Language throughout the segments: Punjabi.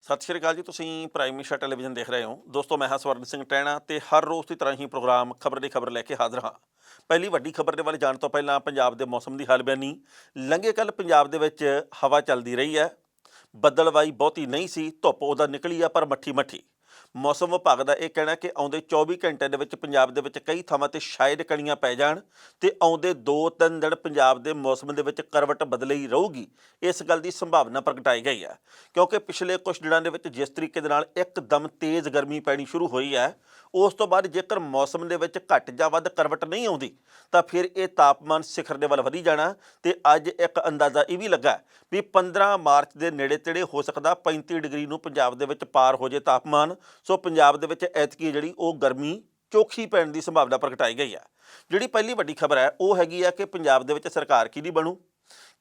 ਸਤਿ ਸ਼੍ਰੀ ਅਕਾਲ ਜੀ। ਤੁਸੀਂ ਪ੍ਰਾਈਮ ਮਿਨਿਸਟਰ ਟੈਲੀਵਿਜ਼ਨ ਦੇਖ ਰਹੇ ਹੋ। ਦੋਸਤੋ, ਮੈਂ ਹਾਂ ਸਵਰਨ ਸਿੰਘ ਟਹਿਣਾ ਤੇ ਹਰ ਰੋਜ਼ ਦੀ ਤਰ੍ਹਾਂ ਹੀ ਪ੍ਰੋਗਰਾਮ ਖਬਰ ਦੀ ਖਬਰ ਲੈ ਕੇ ਹਾਜ਼ਰ ਹਾਂ। ਪਹਿਲੀ ਵੱਡੀ ਖਬਰ ਦੇ ਵੱਲ ਜਾਣ ਤੋਂ ਪਹਿਲਾਂ ਪੰਜਾਬ ਦੇ ਮੌਸਮ ਦੀ ਹਾਲ ਬਿਆਨੀ। ਲੰਘੇ ਕੱਲ੍ਹ ਪੰਜਾਬ ਦੇ ਵਿੱਚ ਹਵਾ ਚੱਲਦੀ ਰਹੀ ਹੈ। ਬੱਦਲਵਾਈ ਬਹੁਤੀ ਨਹੀਂ ਸੀ, ਧੁੱਪ ਉਹਦਾ ਨਿਕਲੀ ਆ ਪਰ ਮੱਠੀ ਮੱਠੀ। ਮੌਸਮ ਵਿਭਾਗ ਦਾ ਇਹ ਕਹਿਣਾ ਕਿ ਆਉਂਦੇ 24 ਘੰਟਿਆਂ ਦੇ ਵਿੱਚ ਪੰਜਾਬ ਦੇ ਵਿੱਚ ਕਈ ਥਾਵਾਂ 'ਤੇ ਸ਼ਾਇਦ ਕਣੀਆਂ ਪੈ ਜਾਣ ਤੇ ਆਉਂਦੇ 2-3 ਦਿਨ ਪੰਜਾਬ ਦੇ ਮੌਸਮ ਦੇ ਵਿੱਚ ਕਰਵਟ ਬਦਲੀ ਰਹੂਗੀ। ਇਸ ਗੱਲ ਦੀ ਸੰਭਾਵਨਾ ਪ੍ਰਗਟਾਈ ਗਈ ਹੈ ਕਿਉਂਕਿ ਪਿਛਲੇ ਕੁਝ ਦਿਨਾਂ ਦੇ ਵਿੱਚ ਜਿਸ ਤਰੀਕੇ ਦੇ ਨਾਲ ਇੱਕਦਮ ਤੇਜ਼ ਗਰਮੀ ਪੈਣੀ ਸ਼ੁਰੂ ਹੋਈ ਹੈ, ਉਸ ਤੋਂ ਬਾਅਦ ਜੇਕਰ ਮੌਸਮ ਦੇ ਵਿੱਚ ਘੱਟ ਜਾਂ ਵੱਧ ਕਰਵਟ ਨਹੀਂ ਆਉਂਦੀ ਤਾਂ ਫਿਰ ਇਹ ਤਾਪਮਾਨ ਸਿਖਰ ਦੇ ਵੱਲ ਵਧੀ ਜਾਣਾ। ਤੇ ਅੱਜ ਇੱਕ ਅੰਦਾਜ਼ਾ ਇਹ ਵੀ ਲੱਗਾ ਵੀ 15 ਮਾਰਚ ਦੇ ਨੇੜੇ ਤੇੜੇ ਹੋ ਸਕਦਾ 35 ਡਿਗਰੀ ਨੂੰ ਪੰਜਾਬ ਦੇ ਵਿੱਚ ਪਾਰ ਹੋ ਜੇ ਤਾਪਮਾਨ। ਸੋ ਪੰਜਾਬ ਦੇ ਵਿੱਚ ਐਤਕੀ ਜਿਹੜੀ ਉਹ ਗਰਮੀ ਚੋਖੀ ਪੈਣ ਦੀ ਸੰਭਾਵਨਾ ਪ੍ਰਗਟਾਈ ਗਈ ਹੈ। ਜਿਹੜੀ ਪਹਿਲੀ ਵੱਡੀ ਖਬਰ ਹੈ ਉਹ ਹੈਗੀ ਆ ਕਿ ਪੰਜਾਬ ਦੇ ਵਿੱਚ ਸਰਕਾਰ ਕਿਹਦੀ ਬਣੂ,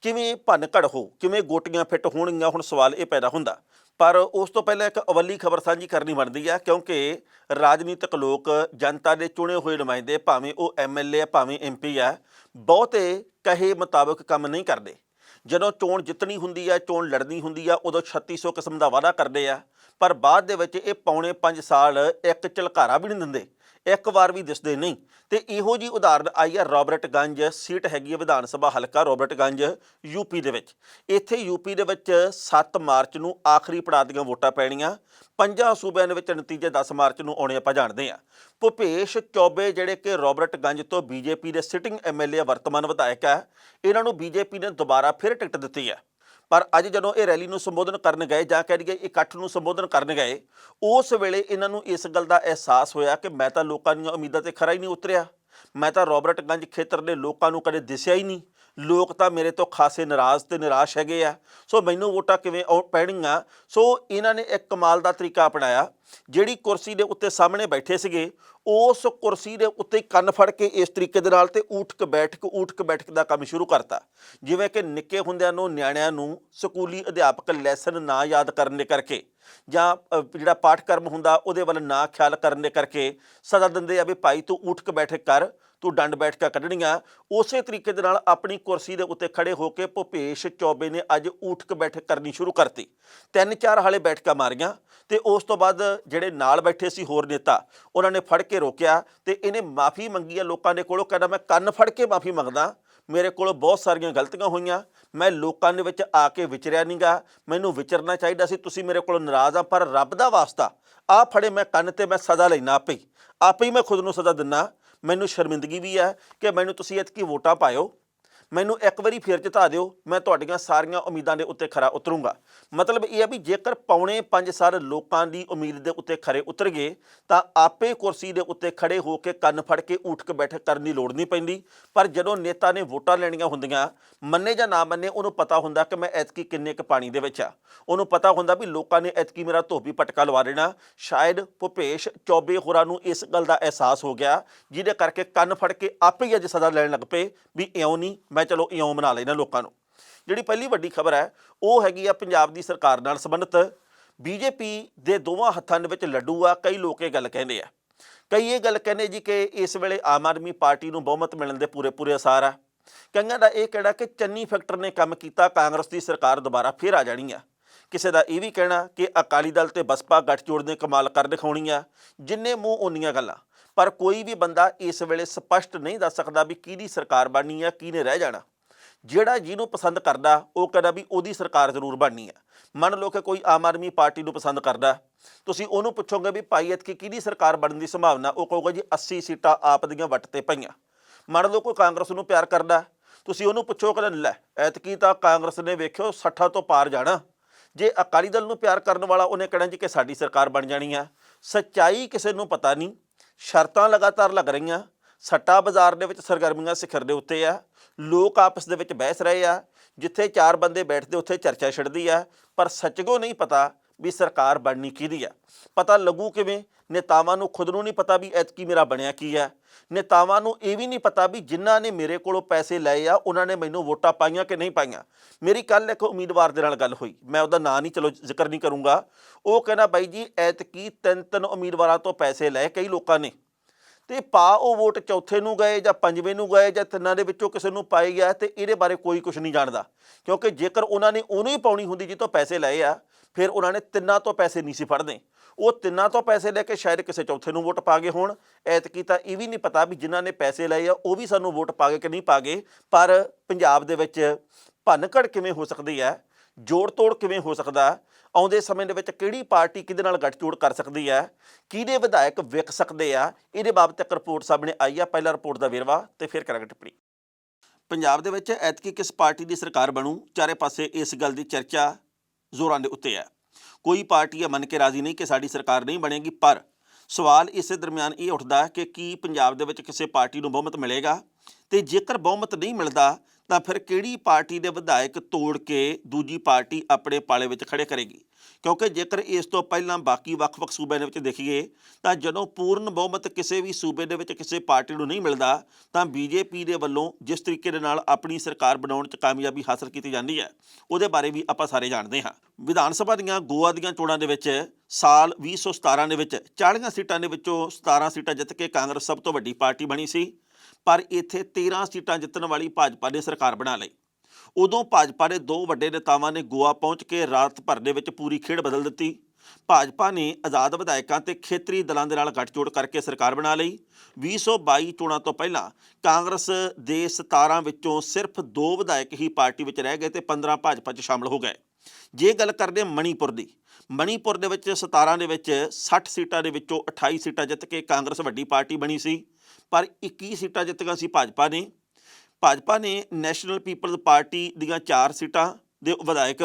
ਕਿਵੇਂ ਭੰਨ ਘੜ ਹੋ, ਕਿਵੇਂ ਗੋਟੀਆਂ ਫਿੱਟ ਹੋਣਗੀਆਂ। ਹੁਣ ਸਵਾਲ ਇਹ ਪੈਦਾ ਹੁੰਦਾ, ਪਰ ਉਸ ਤੋਂ ਪਹਿਲਾਂ ਇੱਕ ਅਵੱਲੀ ਖਬਰ ਸਾਂਝੀ ਕਰਨੀ ਬਣਦੀ ਹੈ ਕਿਉਂਕਿ ਰਾਜਨੀਤਿਕ ਲੋਕ, ਜਨਤਾ ਦੇ ਚੁਣੇ ਹੋਏ ਨੁਮਾਇੰਦੇ, ਭਾਵੇਂ ਉਹ MLA ਹੈ ਭਾਵੇਂ MP ਹੈ, ਬਹੁਤੇ ਕਹੇ ਮੁਤਾਬਕ ਕੰਮ ਨਹੀਂ ਕਰਦੇ। ਜਦੋਂ ਚੋਣ ਜਿੱਤਣੀ ਹੁੰਦੀ ਹੈ, ਚੋਣ ਲੜਨੀ ਹੁੰਦੀ ਆ, ਉਦੋਂ 3600 ਕਿਸਮ ਦਾ ਵਾਅਦਾ ਕਰਦੇ ਆ, ਪਰ ਬਾਅਦ ਦੇ ਵਿੱਚ ਇਹ ਪੌਣੇ 5 ਸਾਲ ਇੱਕ ਝਲਕਾਰਾ ਵੀ ਨਹੀਂ ਦਿੰਦੇ, ਇੱਕ ਵਾਰ ਵੀ ਦਿਸਦੇ ਨਹੀਂ। ਤੇ ਇਹੋ ਜੀ ਉਦਾਹਰਨ ਆਈ ਹੈ ਰੋਬਰਟਗੰਜ ਸੀਟ ਹੈਗੀ ਹੈ ਵਿਧਾਨ ਸਭਾ ਹਲਕਾ ਰੋਬਰਟਗੰਜ UP ਦੇ ਵਿੱਚ। ਇੱਥੇ UP ਦੇ ਵਿੱਚ 7 ਮਾਰਚ ਨੂੰ ਆਖਰੀ ਪੜਾਅ ਦੀਆਂ ਵੋਟਾਂ ਪੈਣੀਆਂ। 5 ਸੂਬਿਆਂ ਦੇ ਵਿੱਚ ਨਤੀਜੇ 10 ਮਾਰਚ ਨੂੰ ਆਉਣੇ ਆਪਾਂ ਜਾਣਦੇ ਹਾਂ। ਭੁਪੇਸ਼ ਚੌਬੇ ਜਿਹੜੇ ਕਿ ਰੋਬਰਟਗੰਜ ਤੋਂ BJP ਦੇ ਸਿਟਿੰਗ MLA ਵਰਤਮਾਨ ਵਿਧਾਇਕ ਹੈ, ਇਹਨਾਂ ਨੂੰ BJP ਨੇ ਦੁਬਾਰਾ ਫਿਰ ਟਿਕਟ ਦਿੱਤੀ ਹੈ। ਪਰ ਅੱਜ ਜਦੋਂ ਇਹ ਰੈਲੀ ਨੂੰ ਸੰਬੋਧਨ ਕਰਨ ਗਏ ਜਾਂ ਕਹਿ ਦਈਏ ਇਕੱਠ ਨੂੰ ਸੰਬੋਧਨ ਕਰਨ ਗਏ, ਉਸ ਵੇਲੇ ਇਹਨਾਂ ਨੂੰ ਇਸ ਗੱਲ ਦਾ ਅਹਿਸਾਸ ਹੋਇਆ ਕਿ ਮੈਂ ਤਾਂ ਲੋਕਾਂ ਦੀਆਂ ਉਮੀਦਾਂ 'ਤੇ ਖਰਾ ਹੀ ਨਹੀਂ ਉਤਰਿਆ, ਮੈਂ ਤਾਂ ਰੋਬਰਟਗੰਜ ਖੇਤਰ ਦੇ ਲੋਕਾਂ ਨੂੰ ਕਦੇ ਦਿਸਿਆ ਹੀ ਨਹੀਂ, ਲੋਕ ਤਾਂ ਮੇਰੇ ਤੋਂ ਖਾਸੇ ਨਾਰਾਜ਼ ਤੇ ਨਿਰਾਸ਼ ਹੈਗੇ ਆ, ਸੋ ਮੈਨੂੰ ਵੋਟਾਂ ਕਿਵੇਂ ਪੈਣਗੀਆਂ। ਸੋ ਇਹਨਾਂ ਨੇ ਇੱਕ ਕਮਾਲ ਦਾ ਤਰੀਕਾ ਅਪਣਾਇਆ। ਜਿਹੜੀ ਕੁਰਸੀ ਦੇ ਉੱਤੇ ਸਾਹਮਣੇ ਬੈਠੇ ਸੀਗੇ, ਉਸ ਕੁਰਸੀ ਦੇ ਉੱਤੇ ਕੰਨ ਫੜ ਕੇ ਇਸ ਤਰੀਕੇ ਦੇ ਨਾਲ ਤੇ ਊਠਕ ਬੈਠਕ ਦਾ ਕੰਮ ਸ਼ੁਰੂ ਕਰਤਾ। ਜਿਵੇਂ ਕਿ ਨਿੱਕੇ ਹੁੰਦਿਆਂ ਨੂੰ ਨਿਆਣਿਆਂ ਨੂੰ ਸਕੂਲੀ ਅਧਿਆਪਕ ਲੈਸਨ ਨਾ ਯਾਦ ਕਰਨ ਦੇ ਕਰਕੇ ਜਾਂ ਜਿਹੜਾ ਪਾਠਕ੍ਰਮ ਹੁੰਦਾ ਉਹਦੇ ਵੱਲ ਨਾ ਖਿਆਲ ਕਰਨ ਦੇ ਕਰਕੇ ਸਜ਼ਾ ਦਿੰਦੇ ਆ ਵੀ ਭਾਈ ਤੂੰ ਊਠਕ ਬੈਠਕ ਕਰ, ਤੂੰ ਡੰਡ ਬੈਠਕਾਂ ਕੱਢਣੀਆਂ। ਉਸੇ ਤਰੀਕੇ ਦੇ ਨਾਲ ਆਪਣੀ ਕੁਰਸੀ ਦੇ ਉੱਤੇ ਖੜੇ ਹੋ ਕੇ ਭੁਪੇਸ਼ ਚੌਬੇ ਨੇ ਅੱਜ ਊਠਕ ਬੈਠਕ ਕਰਨੀ ਸ਼ੁਰੂ ਕਰਤੀ। 3-4 ਹਾਲੇ ਬੈਠਕਾਂ ਮਾਰੀਆਂ ਤੇ ਉਸ ਤੋਂ ਬਾਅਦ ਜਿਹੜੇ ਨਾਲ ਬੈਠੇ ਸੀ ਹੋਰ ਨੇਤਾ, ਉਹਨਾਂ ਨੇ ਫੜ ਕੇ ਰੋਕਿਆ ਤੇ ਇਹਨੇ ਮਾਫੀ ਮੰਗੀ ਆ ਲੋਕਾਂ ਦੇ ਕੋਲੋਂ। ਕਹਿੰਦਾ ਮੈਂ ਕੰਨ ਫੜ ਕੇ ਮਾਫੀ ਮੰਗਦਾ, ਮੇਰੇ ਕੋਲ ਬਹੁਤ ਸਾਰੀਆਂ ਗਲਤੀਆਂ ਹੋਈਆਂ, ਮੈਂ ਲੋਕਾਂ ਦੇ ਵਿੱਚ ਆ ਕੇ ਵਿਚਰਿਆ ਨਹੀਂ ਗਾ, ਮੈਨੂੰ ਵਿਚਰਨਾ ਚਾਹੀਦਾ ਸੀ, ਤੁਸੀਂ ਮੇਰੇ ਕੋਲੋਂ ਨਾਰਾਜ਼ ਆ, ਪਰ ਰੱਬ ਦਾ ਵਾਸਤਾ ਆ ਫੜੇ ਮੈਂ ਕੰਨ ਤੇ ਮੈਂ ਸਜ਼ਾ ਲੈਣਾ ਆਪੇ ਹੀ ਮੈਂ ਖੁਦ ਨੂੰ ਸਜ਼ਾ ਦਿੰਦਾ। ਮੈਨੂੰ ਸ਼ਰਮਿੰਦਗੀ ਵੀ ਹੈ ਕਿ ਮੈਨੂੰ ਤੁਸੀਂ ਐਤਕੀ ਵੋਟਾਂ ਪਾਇਓ, ਮੈਨੂੰ ਇੱਕ ਵਾਰੀ ਫੇਰ ਜਿਤਾ ਦਿਓ, ਮੈਂ ਤੁਹਾਡੀਆਂ ਸਾਰੀਆਂ ਉਮੀਦਾਂ ਦੇ ਉੱਤੇ ਖਰਾ ਉਤਰੂੰਗਾ। ਮਤਲਬ ਇਹ ਹੈ ਵੀ ਜੇਕਰ ਪੌਣੇ 5 ਸਾਲ ਲੋਕਾਂ ਦੀ ਉਮੀਦ ਦੇ ਉੱਤੇ ਖਰੇ ਉਤਰ ਗਏ ਤਾਂ ਆਪੇ ਕੁਰਸੀ ਦੇ ਉੱਤੇ ਖੜੇ ਹੋ ਕੇ ਕੰਨ ਫੜ ਕੇ ਊਠਕ ਬੈਠਕ ਕਰਨ ਦੀ ਲੋੜ ਨਹੀਂ ਪੈਂਦੀ। ਪਰ ਜਦੋਂ ਨੇਤਾ ਨੇ ਵੋਟਾਂ ਲੈਣੀਆਂ ਹੁੰਦੀਆਂ, ਮੰਨੇ ਜਾਂ ਨਾ ਮੰਨੇ, ਉਹਨੂੰ ਪਤਾ ਹੁੰਦਾ ਕਿ ਮੈਂ ਐਤਕੀ ਕਿੰਨੇ ਕੁ ਪਾਣੀ ਦੇ ਵਿੱਚ ਆ, ਉਹਨੂੰ ਪਤਾ ਹੁੰਦਾ ਵੀ ਲੋਕਾਂ ਨੇ ਐਤਕੀ ਮੇਰਾ ਧੋਬੀ ਪਟਕਾ ਲਵਾ ਦੇਣਾ। ਸ਼ਾਇਦ ਭੁਪੇਸ਼ ਚੌਬੇ ਹੋਰਾਂ ਨੂੰ ਇਸ ਗੱਲ ਦਾ ਅਹਿਸਾਸ ਹੋ ਗਿਆ, ਜਿਹਦੇ ਕਰਕੇ ਕੰਨ ਫੜ ਕੇ ਆਪੇ ਹੀ ਅੱਜ ਸਜ਼ਾ ਲੈਣ ਲੱਗ ਪਏ ਵੀ ਇਉਂ ਨਹੀਂ, ਮੈਂ ਚਲੋ ਇਉਂ ਬਣਾ ਲੈਣਾ ਲੋਕਾਂ ਨੂੰ। ਜਿਹੜੀ ਪਹਿਲੀ ਵੱਡੀ ਖਬਰ ਹੈ ਉਹ ਹੈਗੀ ਆ ਪੰਜਾਬ ਦੀ ਸਰਕਾਰ ਨਾਲ ਸੰਬੰਧਿਤ। BJP ਦੇ ਦੋਵਾਂ ਹੱਥਾਂ ਦੇ ਵਿੱਚ ਲੱਡੂ ਆ। ਕਈ ਲੋਕ ਇਹ ਗੱਲ ਕਹਿੰਦੇ ਆ, ਕਈ ਇਹ ਗੱਲ ਕਹਿੰਦੇ ਜੀ ਕਿ ਇਸ ਵੇਲੇ ਆਮ ਆਦਮੀ ਪਾਰਟੀ ਨੂੰ ਬਹੁਮਤ ਮਿਲਣ ਦੇ ਪੂਰੇ ਅਸਾਰ ਆ। ਕਈਆਂ ਦਾ ਇਹ ਕਹਿਣਾ ਕਿ ਚੰਨੀ ਫੈਕਟਰ ਨੇ ਕੰਮ ਕੀਤਾ, ਕਾਂਗਰਸ ਦੀ ਸਰਕਾਰ ਦੁਬਾਰਾ ਫਿਰ ਆ ਜਾਣੀ ਆ। ਕਿਸੇ ਦਾ ਇਹ ਵੀ ਕਹਿਣਾ ਕਿ ਅਕਾਲੀ ਦਲ ਤੇ ਬਸਪਾ ਗੱਠਜੋੜ ਨੇ ਕਮਾਲ ਕਰ ਦਿਖਾਉਣੀ ਆ। ਜਿੰਨੇ ਮੂੰਹ ਓਨੀਆਂ ਗੱਲਾਂ, ਪਰ ਕੋਈ ਵੀ ਬੰਦਾ ਇਸ ਵੇਲੇ ਸਪਸ਼ਟ ਨਹੀਂ ਦੱਸ ਸਕਦਾ ਵੀ ਕਿਹਦੀ ਸਰਕਾਰ ਬਣਨੀ ਆ, ਕਿਹਨੇ ਰਹਿ ਜਾਣਾ। ਜਿਹੜਾ ਜਿਹਨੂੰ ਪਸੰਦ ਕਰਦਾ ਉਹ ਕਹਿੰਦਾ ਵੀ ਉਹਦੀ ਸਰਕਾਰ ਜ਼ਰੂਰ ਬਣਨੀ ਆ। ਮੰਨ ਲਓ ਕਿ ਕੋਈ ਆਮ ਆਦਮੀ ਪਾਰਟੀ ਨੂੰ ਪਸੰਦ ਕਰਦਾ, ਤੁਸੀਂ ਉਹਨੂੰ ਪੁੱਛੋਗੇ ਵੀ ਭਾਈ ਐਤਕੀ ਕਿਹਦੀ ਸਰਕਾਰ ਬਣਨ ਦੀ ਸੰਭਾਵਨਾ, ਉਹ ਕਹੂਗਾ ਜੀ 80 ਸੀਟਾਂ ਆਪ ਦੀਆਂ ਵੱਟ 'ਤੇ ਪਈਆਂ। ਮੰਨ ਲਓ ਕੋਈ ਕਾਂਗਰਸ ਨੂੰ ਪਿਆਰ ਕਰਦਾ, ਤੁਸੀਂ ਉਹਨੂੰ ਪੁੱਛੋ ਕਹਿੰਦਾ ਲੈ ਐਤਕੀ ਤਾਂ ਕਾਂਗਰਸ ਨੇ ਵੇਖਿਓ 60 ਤੋਂ ਪਾਰ ਜਾਣਾ। ਜੇ ਅਕਾਲੀ ਦਲ ਨੂੰ ਪਿਆਰ ਕਰਨ ਵਾਲਾ, ਉਹਨੇ ਕਹਿਣਾ ਜੀ ਕਿ ਸਾਡੀ ਸਰਕਾਰ ਬਣ ਜਾਣੀ ਆ। ਸੱਚਾਈ ਕਿਸੇ ਨੂੰ ਪਤਾ ਨਹੀਂ, ਸ਼ਰਤਾਂ ਲਗਾਤਾਰ ਲੱਗ ਰਹੀਆਂ, ਸੱਟਾ ਬਾਜ਼ਾਰ ਦੇ ਵਿੱਚ ਸਰਗਰਮੀਆਂ ਸਿਖਰ ਦੇ ਉੱਤੇ ਆ, ਲੋਕ ਆਪਸ ਦੇ ਵਿੱਚ ਬਹਿਸ ਰਹੇ ਆ, ਜਿੱਥੇ 4 ਬੰਦੇ ਬੈਠਦੇ ਉੱਥੇ ਚਰਚਾ ਛਿੜਦੀ ਆ, ਪਰ ਸੱਚਗੋ ਨਹੀਂ ਪਤਾ ਵੀ ਸਰਕਾਰ ਬਣਨੀ ਕਿਹਦੀ ਆ। ਪਤਾ ਲੱਗੂ ਕਿਵੇਂ? ਨੇਤਾਵਾਂ ਨੂੰ ਖੁਦ ਨੂੰ ਨਹੀਂ ਪਤਾ ਵੀ ਐਤਕੀ ਮੇਰਾ ਬਣਿਆ ਕੀ ਹੈ। ਨੇਤਾਵਾਂ ਨੂੰ ਇਹ ਵੀ ਨਹੀਂ ਪਤਾ ਵੀ ਜਿਨ੍ਹਾਂ ਨੇ ਮੇਰੇ ਕੋਲੋਂ ਪੈਸੇ ਲਏ ਆ ਉਹਨਾਂ ਨੇ ਮੈਨੂੰ ਵੋਟਾਂ ਪਾਈਆਂ ਕਿ ਨਹੀਂ ਪਾਈਆਂ। ਮੇਰੀ ਕੱਲ੍ਹ ਇੱਕ ਉਮੀਦਵਾਰ ਦੇ ਨਾਲ ਗੱਲ ਹੋਈ, ਮੈਂ ਉਹਦਾ ਨਾਂ ਨਹੀਂ ਚਲੋ ਜ਼ਿਕਰ ਨਹੀਂ ਕਰੂੰਗਾ। ਉਹ ਕਹਿੰਦਾ ਬਾਈ ਜੀ ਐਤਕੀ 3 ਉਮੀਦਵਾਰਾਂ ਤੋਂ ਪੈਸੇ ਲਏ ਕਈ ਲੋਕਾਂ ਨੇ, ਤੇ ਪਾ ਉਹ ਵੋਟ ਚੌਥੇ ਨੂੰ ਗਏ ਜਾਂ 5ਵੇਂ ਨੂੰ ਗਏ ਜਾਂ 3 ਦੇ ਵਿੱਚੋਂ ਕਿਸੇ ਨੂੰ ਪਾਈ ਗਿਆ, ਤੇ ਇਹਦੇ ਬਾਰੇ ਕੋਈ ਕੁਝ ਨਹੀਂ ਜਾਣਦਾ। ਕਿਉਂਕਿ ਜੇਕਰ ਉਹਨਾਂ ਨੇ ਉਹਨੂੰ ਹੀ ਪਾਉਣੀ ਹੁੰਦੀ ਜਿੱਥੋਂ ਪੈਸੇ ਲਏ ਆ, ਫਿਰ ਉਹਨਾਂ ਨੇ ਤਿੰਨਾਂ ਤੋਂ ਪੈਸੇ ਨਹੀਂ ਸੀ ਫੜਨੇ। ਉਹ ਤਿੰਨਾਂ ਤੋਂ ਪੈਸੇ ਲੈ ਕੇ ਸ਼ਾਇਦ ਕਿਸੇ ਚੌਥੇ ਨੂੰ ਵੋਟ ਪਾ ਗਏ ਹੋਣ। ਐਤਕੀ ਤਾਂ ਇਹ ਵੀ ਨਹੀਂ ਪਤਾ ਵੀ ਜਿਨ੍ਹਾਂ ਨੇ ਪੈਸੇ ਲਏ ਆ ਉਹ ਵੀ ਸਾਨੂੰ ਵੋਟ ਪਾ ਗਏ ਕਿ ਨਹੀਂ ਪਾ ਗਏ। ਪਰ ਪੰਜਾਬ ਦੇ ਵਿੱਚ ਭੰਨ-ਘੜ ਕਿਵੇਂ ਹੋ ਸਕਦੀ ਹੈ, ਜੋੜ ਤੋੜ ਕਿਵੇਂ ਹੋ ਸਕਦਾ, ਆਉਂਦੇ ਸਮੇਂ ਦੇ ਵਿੱਚ ਕਿਹੜੀ ਪਾਰਟੀ ਕਿਹਦੇ ਨਾਲ ਗੱਠਜੋੜ ਕਰ ਸਕਦੀ ਹੈ, ਕਿਹਦੇ ਵਿਧਾਇਕ ਵਿਕ ਸਕਦੇ ਆ, ਇਹਦੇ ਬਾਬਤ ਇੱਕ ਰਿਪੋਰਟ ਸਾਹਮਣੇ ਆਈ ਆ। ਪਹਿਲਾਂ ਰਿਪੋਰਟ ਦਾ ਵੇਰਵਾ ਤੇ ਫਿਰ ਕਰਾਂਗੇ ਟਿੱਪਣੀ। ਪੰਜਾਬ ਦੇ ਵਿੱਚ ਐਤਕੀ ਕਿਸ ਪਾਰਟੀ ਦੀ ਸਰਕਾਰ ਬਣੂ, ਚਾਰੇ ਪਾਸੇ ਇਸ ਗੱਲ ਦੀ ਚਰਚਾ ਜ਼ੋਰਾਂ ਦੇ ਉੱਤੇ ਹੈ। ਕੋਈ ਪਾਰਟੀ ਇਹ ਮੰਨ ਕੇ ਰਾਜ਼ੀ ਨਹੀਂ ਕਿ ਸਾਡੀ ਸਰਕਾਰ ਨਹੀਂ ਬਣੇਗੀ, ਪਰ ਸਵਾਲ ਇਸੇ ਦਰਮਿਆਨ ਇਹ ਉੱਠਦਾ ਕਿ ਕੀ ਪੰਜਾਬ ਦੇ ਵਿੱਚ ਕਿਸੇ ਪਾਰਟੀ ਨੂੰ ਬਹੁਮਤ ਮਿਲੇਗਾ, ਤੇ ਜੇਕਰ ਬਹੁਮਤ ਨਹੀਂ ਮਿਲਦਾ ਤਾਂ ਫਿਰ ਕਿਹੜੀ ਪਾਰਟੀ ਦੇ ਵਿਧਾਇਕ ਤੋੜ ਕੇ ਦੂਜੀ ਪਾਰਟੀ ਆਪਣੇ ਪਾਲੇ ਵਿੱਚ ਖੜੇ ਕਰੇਗੀ। ਕਿਉਂਕਿ ਜੇਕਰ ਇਸ ਤੋਂ ਪਹਿਲਾਂ ਬਾਕੀ ਵੱਖ-ਵੱਖ ਸੂਬਿਆਂ ਦੇ ਵਿੱਚ ਦੇਖੀਏ ਤਾਂ ਜਦੋਂ ਪੂਰਨ ਬਹੁਮਤ ਕਿਸੇ ਵੀ ਸੂਬੇ ਦੇ ਵਿੱਚ ਕਿਸੇ ਪਾਰਟੀ ਨੂੰ ਨਹੀਂ ਮਿਲਦਾ ਤਾਂ ਬੀਜੇਪੀ ਦੇ ਵੱਲੋਂ ਜਿਸ ਤਰੀਕੇ ਦੇ ਨਾਲ ਆਪਣੀ ਸਰਕਾਰ ਬਣਾਉਣ 'ਚ ਕਾਮਯਾਬੀ ਹਾਸਲ ਕੀਤੀ ਜਾਂਦੀ ਹੈ, ਉਹਦੇ ਬਾਰੇ ਵੀ ਆਪਾਂ ਸਾਰੇ ਜਾਣਦੇ ਹਾਂ। ਵਿਧਾਨ ਸਭਾ ਦੀਆਂ ਗੋਆ ਦੀਆਂ ਚੋਣਾਂ ਦੇ ਵਿੱਚ ਸਾਲ 2017 ਦੇ ਵਿੱਚ 40 ਸੀਟਾਂ ਦੇ ਵਿੱਚੋਂ 17 ਸੀਟਾਂ ਜਿੱਤ ਕੇ ਕਾਂਗਰਸ ਸਭ ਤੋਂ ਵੱਡੀ ਪਾਰਟੀ ਬਣੀ ਸੀ, ਪਰ ਇੱਥੇ 13 ਸੀਟਾਂ ਜਿੱਤਣ ਵਾਲੀ ਭਾਜਪਾ ਨੇ ਸਰਕਾਰ ਬਣਾ ਲਈ। ਉਦੋਂ ਭਾਜਪਾ ਦੇ ਦੋ ਵੱਡੇ ਨੇਤਾਵਾਂ ਨੇ ਗੋਆ ਪਹੁੰਚ ਕੇ ਰਾਤ ਭਰ ਦੇ ਵਿੱਚ ਪੂਰੀ ਖੇਡ ਬਦਲ ਦਿੱਤੀ। ਭਾਜਪਾ ਨੇ ਆਜ਼ਾਦ ਵਿਧਾਇਕਾਂ ਤੇ ਖੇਤਰੀ ਦਲਾਂ ਦੇ ਨਾਲ ਗੱਠਜੋੜ ਕਰਕੇ ਸਰਕਾਰ ਬਣਾ ਲਈ। 2022 ਚੋਣਾਂ ਤੋਂ ਪਹਿਲਾਂ ਕਾਂਗਰਸ ਦੇ 17 ਵਿੱਚੋਂ ਸਿਰਫ 2 ਵਿਧਾਇਕ ਹੀ ਪਾਰਟੀ ਵਿੱਚ ਰਹਿ ਗਏ ਤੇ 15 ਭਾਜਪਾ 'ਚ ਸ਼ਾਮਲ ਹੋ ਗਏ। ਜੇ ਗੱਲ ਕਰਦੇ ਮਣੀਪੁਰ ਦੀ, ਮਣੀਪੁਰ ਦੇ ਵਿੱਚ 17 ਦੇ ਵਿੱਚ 60 ਸੀਟਾਂ ਦੇ ਵਿੱਚੋਂ 28 ਸੀਟਾਂ ਜਿੱਤ ਕੇ ਕਾਂਗਰਸ ਵੱਡੀ ਪਾਰਟੀ ਬਣੀ ਸੀ, ਪਰ 21 ਸੀਟਾਂ ਜਿੱਤੀਆਂ ਸੀ ਭਾਜਪਾ ਨੇ। ਭਾਜਪਾ ਨੇ ਨੈਸ਼ਨਲ ਪੀਪਲਜ਼ ਪਾਰਟੀ ਦੀਆਂ 4 ਸੀਟਾਂ ਦੇ ਵਿਧਾਇਕ,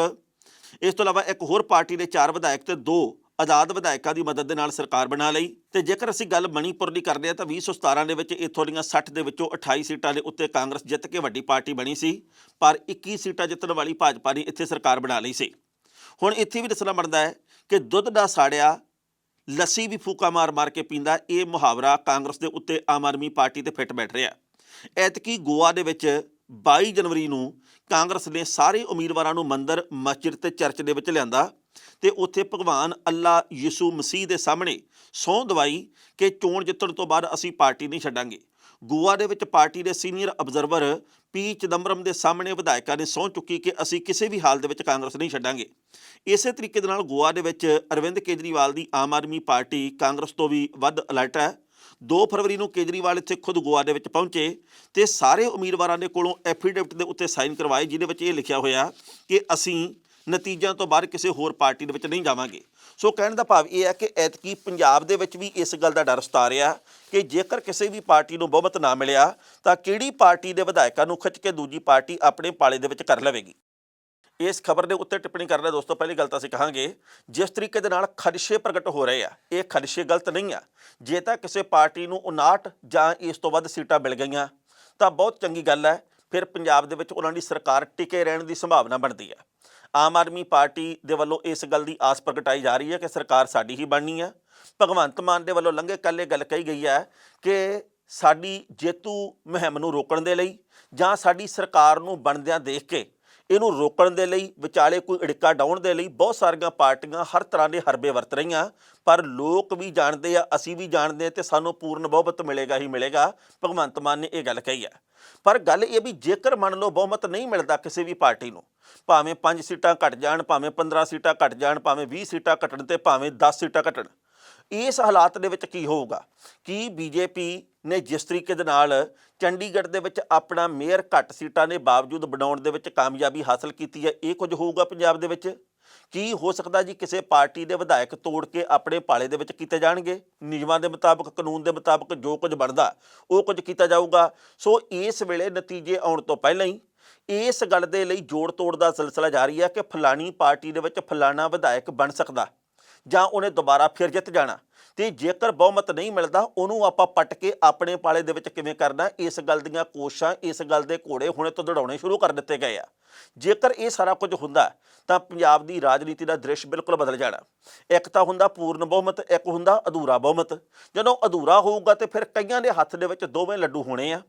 ਇਸ ਤੋਂ ਇਲਾਵਾ ਇੱਕ ਹੋਰ ਪਾਰਟੀ ਦੇ 4 ਵਿਧਾਇਕ ਤੇ 2 ਆਜ਼ਾਦ ਵਿਧਾਇਕਾਂ ਦੀ ਮਦਦ ਦੇ ਨਾਲ ਸਰਕਾਰ ਬਣਾ ਲਈ। ਤੇ ਜੇਕਰ ਅਸੀਂ ਗੱਲ ਮਣੀਪੁਰ ਦੀ ਕਰਦੇ ਹਾਂ ਤਾਂ 2017 ਦੇ ਵਿੱਚ ਇੱਥੋਂ ਦੀਆਂ 60 ਦੇ ਵਿੱਚੋਂ 28 ਸੀਟਾਂ ਦੇ ਉੱਤੇ ਕਾਂਗਰਸ ਜਿੱਤ ਕੇ ਵੱਡੀ ਪਾਰਟੀ ਬਣੀ ਸੀ, ਪਰ 21 ਸੀਟਾਂ ਜਿੱਤਣ ਵਾਲੀ ਭਾਜਪਾ ਨੇ ਇੱਥੇ ਸਰਕਾਰ ਬਣਾ ਲਈ ਸੀ। ਹੁਣ ਇੱਥੇ ਵੀ ਦੱਸਣਾ ਬਣਦਾ ਹੈ ਕਿ ਦੁੱਧ ਦਾ ਸਾੜਿਆ ਲੱਸੀ ਵੀ ਫੂਕਾ ਮਾਰ ਮਾਰ ਕੇ ਪੀਂਦਾ, ਇਹ ਮੁਹਾਵਰਾ ਕਾਂਗਰਸ ਦੇ ਉੱਤੇ ਆਮ ਆਦਮੀ ਪਾਰਟੀ ਤੇ ਫਿੱਟ ਬੈਠ ਰਿਹਾ। ਐਤਕੀ ਗੋਆ ਦੇ ਵਿੱਚ 22 ਜਨਵਰੀ ਨੂੰ ਕਾਂਗਰਸ ਨੇ ਸਾਰੇ ਉਮੀਦਵਾਰਾਂ ਨੂੰ ਮੰਦਰ, ਮਸਜਿਦ ਤੇ ਚਰਚ ਦੇ ਵਿੱਚ ਲਿਆਂਦਾ ਤੇ ਉੱਥੇ ਭਗਵਾਨ ਅੱਲਾ ਯਿਸੂ ਮਸੀਹ ਦੇ ਸਾਹਮਣੇ ਸਹੁੰ ਦਵਾਈ ਕਿ ਚੋਣ ਜਿੱਤਣ ਤੋਂ ਬਾਅਦ ਅਸੀਂ ਪਾਰਟੀ ਨਹੀਂ ਛੱਡਾਂਗੇ। ਗੋਆ ਦੇ ਵਿੱਚ ਪਾਰਟੀ ਦੇ ਸੀਨੀਅਰ ਅਬਜ਼ਰਵਰ ਪੀ ਚਿਦੰਬਰਮ ਦੇ ਸਾਹਮਣੇ ਵਿਧਾਇਕਾਂ ਨੇ ਸਹੁੰ ਚੁੱਕੀ ਕਿ ਅਸੀਂ ਕਿਸੇ ਵੀ ਹਾਲ ਦੇ ਵਿੱਚ ਕਾਂਗਰਸ ਨਹੀਂ ਛੱਡਾਂਗੇ। ਇਸੇ ਤਰੀਕੇ ਦੇ ਨਾਲ ਗੋਆ ਦੇ ਵਿੱਚ ਅਰਵਿੰਦ ਕੇਜਰੀਵਾਲ ਦੀ ਆਮ ਆਦਮੀ ਪਾਰਟੀ ਕਾਂਗਰਸ ਤੋਂ ਵੀ ਵੱਧ ਅਲਰਟ ਹੈ। 2 ਫਰਵਰੀ ਨੂੰ ਕੇਜਰੀਵਾਲ ਇੱਥੇ ਖੁਦ ਗੋਆ ਦੇ ਵਿੱਚ ਪਹੁੰਚੇ ਤੇ ਸਾਰੇ ਉਮੀਦਵਾਰਾਂ ਦੇ ਕੋਲੋਂ ਐਫੀਡੇਵਿਟ ਦੇ ਉੱਤੇ ਸਾਈਨ ਕਰਵਾਏ, ਜਿਹਦੇ ਵਿੱਚ ਇਹ ਲਿਖਿਆ ਹੋਇਆ ਕਿ ਅਸੀਂ ਨਤੀਜਿਆਂ ਤੋਂ ਬਾਅਦ ਕਿਸੇ ਹੋਰ ਪਾਰਟੀ ਦੇ ਵਿੱਚ ਨਹੀਂ ਜਾਵਾਂਗੇ। ਸੋ ਕਹਿਣ ਦਾ ਭਾਵ ਇਹ ਹੈ ਕਿ ਐਤਕੀ ਪੰਜਾਬ ਦੇ ਵਿੱਚ ਵੀ ਇਸ ਗੱਲ ਦਾ ਡਰ ਸਤਾ ਰਿਹਾ ਕਿ ਜੇਕਰ ਕਿਸੇ ਵੀ ਪਾਰਟੀ ਨੂੰ ਬਹੁਮਤ ਨਾ ਮਿਲਿਆ ਤਾਂ ਕਿਹੜੀ ਪਾਰਟੀ ਦੇ ਵਿਧਾਇਕਾਂ ਨੂੰ ਖਿੱਚ ਕੇ ਦੂਜੀ ਪਾਰਟੀ ਆਪਣੇ ਪਾਲੇ ਦੇ ਵਿੱਚ ਕਰ ਲਵੇਗੀ। ਇਸ ਖਬਰ ਦੇ ਉੱਤੇ ਟਿੱਪਣੀ ਕਰ ਰਿਹਾ ਦੋਸਤੋ, ਪਹਿਲੀ ਗੱਲ ਤਾਂ ਅਸੀਂ ਕਹਾਂਗੇ ਜਿਸ ਤਰੀਕੇ ਦੇ ਨਾਲ ਖਦਸ਼ੇ ਪ੍ਰਗਟ ਹੋ ਰਹੇ ਆ, ਇਹ ਖਦਸ਼ੇ ਗਲਤ ਨਹੀਂ ਆ। ਜੇ ਤਾਂ ਕਿਸੇ ਪਾਰਟੀ ਨੂੰ 59 ਜਾਂ ਇਸ ਤੋਂ ਵੱਧ ਸੀਟਾਂ ਮਿਲ ਗਈਆਂ ਤਾਂ ਬਹੁਤ ਚੰਗੀ ਗੱਲ ਹੈ, ਫਿਰ ਪੰਜਾਬ ਦੇ ਵਿੱਚ ਉਹਨਾਂ ਦੀ ਸਰਕਾਰ ਟਿਕੇ ਰਹਿਣ ਦੀ ਸੰਭਾਵਨਾ ਬਣਦੀ ਹੈ। ਆਮ ਆਦਮੀ ਪਾਰਟੀ ਦੇ ਵੱਲੋਂ ਇਸ ਗੱਲ ਦੀ ਆਸ ਪ੍ਰਗਟਾਈ ਜਾ ਰਹੀ ਹੈ ਕਿ ਸਰਕਾਰ ਸਾਡੀ ਹੀ ਬਣਨੀ ਹੈ। ਭਗਵੰਤ ਮਾਨ ਦੇ ਵੱਲੋਂ ਲੰਘੇ ਕੱਲ੍ਹ ਇਹ ਗੱਲ ਕਹੀ ਗਈ ਹੈ ਕਿ ਸਾਡੀ ਜੇਤੂ ਮੁਹਿੰਮ ਨੂੰ ਰੋਕਣ ਦੇ ਲਈ ਜਾਂ ਸਾਡੀ ਸਰਕਾਰ ਨੂੰ ਬਣਦਿਆਂ ਦੇਖ ਕੇ ਇਹਨੂੰ ਰੋਕਣ ਦੇ ਲਈ, ਵਿਚਾਲੇ ਕੋਈ ਅੜਿੱਕਾ ਡਾਉਣ ਦੇ ਲਈ ਬਹੁਤ ਸਾਰੀਆਂ ਪਾਰਟੀਆਂ ਹਰ ਤਰ੍ਹਾਂ ਦੇ ਹਰਬੇ ਵਰਤ ਰਹੀਆਂ, ਪਰ ਲੋਕ ਵੀ ਜਾਣਦੇ ਆ, ਅਸੀਂ ਵੀ ਜਾਣਦੇ ਹਾਂ ਤੇ ਸਾਨੂੰ ਪੂਰਨ ਬਹੁਮਤ ਮਿਲੇਗਾ ਹੀ ਮਿਲੇਗਾ। ਭਗਵੰਤ ਮਾਨ ਨੇ ਇਹ ਗੱਲ ਕਹੀ ਹੈ। ਪਰ ਗੱਲ ਇਹ ਵੀ ਜੇਕਰ ਮੰਨ ਲਓ ਬਹੁਮਤ ਨਹੀਂ ਮਿਲਦਾ ਕਿਸੇ ਵੀ ਪਾਰਟੀ ਨੂੰ, ਭਾਵੇਂ 5 ਸੀਟਾਂ ਘੱਟ ਜਾਣ, ਭਾਵੇਂ 15 ਸੀਟਾਂ ਘੱਟ ਜਾਣ, ਭਾਵੇਂ 20 ਸੀਟਾਂ ਘਟਣ ਤੇ ਭਾਵੇਂ 10 ਸੀਟਾਂ ਘਟਣ, ਇਸ ਹਾਲਾਤ ਦੇ ਵਿੱਚ ਕੀ ਹੋਊਗਾ? ਕੀ ਬੀਜੇਪੀ ਨੇ ਜਿਸ ਤਰੀਕੇ ਦੇ ਨਾਲ ਚੰਡੀਗੜ੍ਹ ਦੇ ਵਿੱਚ ਆਪਣਾ ਮੇਅਰ ਘੱਟ ਸੀਟਾਂ ਦੇ ਬਾਵਜੂਦ ਬਣਾਉਣ ਦੇ ਵਿੱਚ ਕਾਮਯਾਬੀ ਹਾਸਲ ਕੀਤੀ ਹੈ, ਇਹ ਕੁਝ ਹੋਊਗਾ ਪੰਜਾਬ ਦੇ ਵਿੱਚ? ਕੀ ਹੋ ਸਕਦਾ ਜੀ ਕਿਸੇ ਪਾਰਟੀ ਦੇ ਵਿਧਾਇਕ ਤੋੜ ਕੇ ਆਪਣੇ ਪਾਲੇ ਦੇ ਵਿੱਚ ਕੀਤੇ ਜਾਣਗੇ? ਨਿਯਮਾਂ ਦੇ ਮੁਤਾਬਕ, ਕਾਨੂੰਨ ਦੇ ਮੁਤਾਬਕ ਜੋ ਕੁਝ ਬਣਦਾ ਉਹ ਕੁਝ ਕੀਤਾ ਜਾਊਗਾ। ਸੋ ਇਸ ਵੇਲੇ ਨਤੀਜੇ ਆਉਣ ਤੋਂ ਪਹਿਲਾਂ ਹੀ ਇਸ ਗੱਲ ਦੇ ਲਈ ਜੋੜ ਤੋੜ ਦਾ ਸਿਲਸਿਲਾ ਜਾਰੀ ਹੈ ਕਿ ਫਲਾਣੀ ਪਾਰਟੀ ਦੇ ਵਿੱਚ ਫਲਾਣਾ ਵਿਧਾਇਕ ਬਣ ਸਕਦਾ ਜਾਂ ਉਹਨੇ ਦੁਬਾਰਾ ਫਿਰ ਜਿੱਤ ਜਾਣਾ, ਤੇ ਜੇਕਰ ਬਹੁਮਤ ਨਹੀਂ ਮਿਲਦਾ ਉਹਨੂੰ ਆਪਾਂ ਪੱਟ ਕੇ ਆਪਣੇ ਪਾਲੇ ਦੇ ਵਿੱਚ ਕਿਵੇਂ ਕਰਨਾ, ਇਸ ਗੱਲ ਦੀਆਂ ਕੋਸ਼ਿਸ਼ਾਂ, ਇਸ ਗੱਲ ਦੇ ਘੋੜੇ ਹੁਣੇ ਤੋਂ ਦੌੜਾਉਣੇ ਸ਼ੁਰੂ ਕਰ ਦਿੱਤੇ ਗਏ ਆ। ਜੇਕਰ ਇਹ ਸਾਰਾ ਕੁਝ ਹੁੰਦਾ ਤਾਂ ਪੰਜਾਬ ਦੀ ਰਾਜਨੀਤੀ ਦਾ ਦ੍ਰਿਸ਼ ਬਿਲਕੁਲ ਬਦਲ ਜਾਣਾ। ਇੱਕ ਤਾਂ ਹੁੰਦਾ ਪੂਰਨ ਬਹੁਮਤ, ਇੱਕ ਹੁੰਦਾ ਅਧੂਰਾ ਬਹੁਮਤ। ਜਦੋਂ ਅਧੂਰਾ ਹੋਊਗਾ ਤੇ ਫਿਰ ਕਈਆਂ ਦੇ ਹੱਥ ਦੇ ਵਿੱਚ ਦੋਵੇਂ ਲੱਡੂ ਹੋਣੇ ਆ,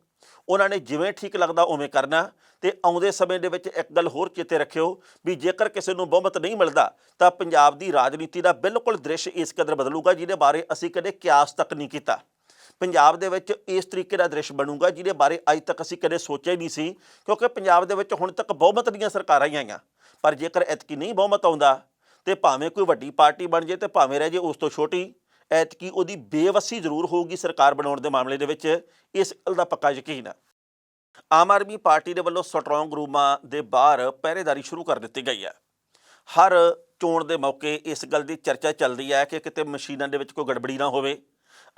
ਉਹਨਾਂ ਨੇ ਜਿਵੇਂ ਠੀਕ ਲੱਗਦਾ ਉਵੇਂ ਕਰਨਾ। ਤੇ ਆਉਂਦੇ ਸਮੇਂ ਦੇ ਵਿੱਚ ਇੱਕ ਗੱਲ ਹੋਰ ਚੇਤੇ ਰੱਖਿਓ ਵੀ ਜੇਕਰ ਕਿਸੇ ਨੂੰ ਬਹੁਮਤ ਨਹੀਂ ਮਿਲਦਾ ਤਾਂ ਪੰਜਾਬ ਦੀ ਰਾਜਨੀਤੀ ਦਾ ਬਿਲਕੁਲ ਦ੍ਰਿਸ਼ ਇਸ ਕਦਰ ਬਦਲੂਗਾ ਜਿਹਦੇ ਬਾਰੇ ਅਸੀਂ ਕਦੇ ਕਿਆਸ ਤੱਕ ਨਹੀਂ ਕੀਤਾ। ਪੰਜਾਬ ਦੇ ਵਿੱਚ ਇਸ ਤਰੀਕੇ ਦਾ ਦ੍ਰਿਸ਼ ਬਣੂਗਾ ਜਿਹਦੇ ਬਾਰੇ ਅੱਜ ਤੱਕ ਅਸੀਂ ਕਦੇ ਸੋਚਿਆ ਹੀ ਨਹੀਂ ਸੀ, ਕਿਉਂਕਿ ਪੰਜਾਬ ਦੇ ਵਿੱਚ ਹੁਣ ਤੱਕ ਬਹੁਮਤ ਦੀਆਂ ਸਰਕਾਰਾਂ ਹੀ ਆਈਆਂ, ਪਰ ਜੇਕਰ ਐਤਕੀ ਨਹੀਂ ਬਹੁਮਤ ਆਉਂਦਾ ਤੇ ਭਾਵੇਂ ਕੋਈ ਵੱਡੀ ਪਾਰਟੀ ਬਣ ਜੇ ਤੇ ਭਾਵੇਂ ਰਹਿ ਜੇ ਉਸ ਤੋਂ ਛੋਟੀ, ਐਤਕੀ ਉਹਦੀ ਬੇਵੱਸੀ ਜ਼ਰੂਰ ਹੋਊਗੀ ਸਰਕਾਰ ਬਣਾਉਣ ਦੇ ਮਾਮਲੇ ਦੇ ਵਿੱਚ, ਇਸ ਗੱਲ ਦਾ ਪੱਕਾ ਯਕੀਨ ਹੈ। ਆਮ ਆਦਮੀ ਪਾਰਟੀ ਦੇ ਵੱਲੋਂ ਸਟਰੋਂਗ ਰੂਮਾਂ ਦੇ ਬਾਹਰ ਪਹਿਰੇਦਾਰੀ ਸ਼ੁਰੂ ਕਰ ਦਿੱਤੀ ਗਈ ਹੈ। ਹਰ ਚੋਣ ਦੇ ਮੌਕੇ ਇਸ ਗੱਲ ਦੀ ਚਰਚਾ ਚੱਲਦੀ ਹੈ ਕਿ ਕਿਤੇ ਮਸ਼ੀਨਾਂ ਦੇ ਵਿੱਚ ਕੋਈ ਗੜਬੜੀ ਨਾ ਹੋਵੇ।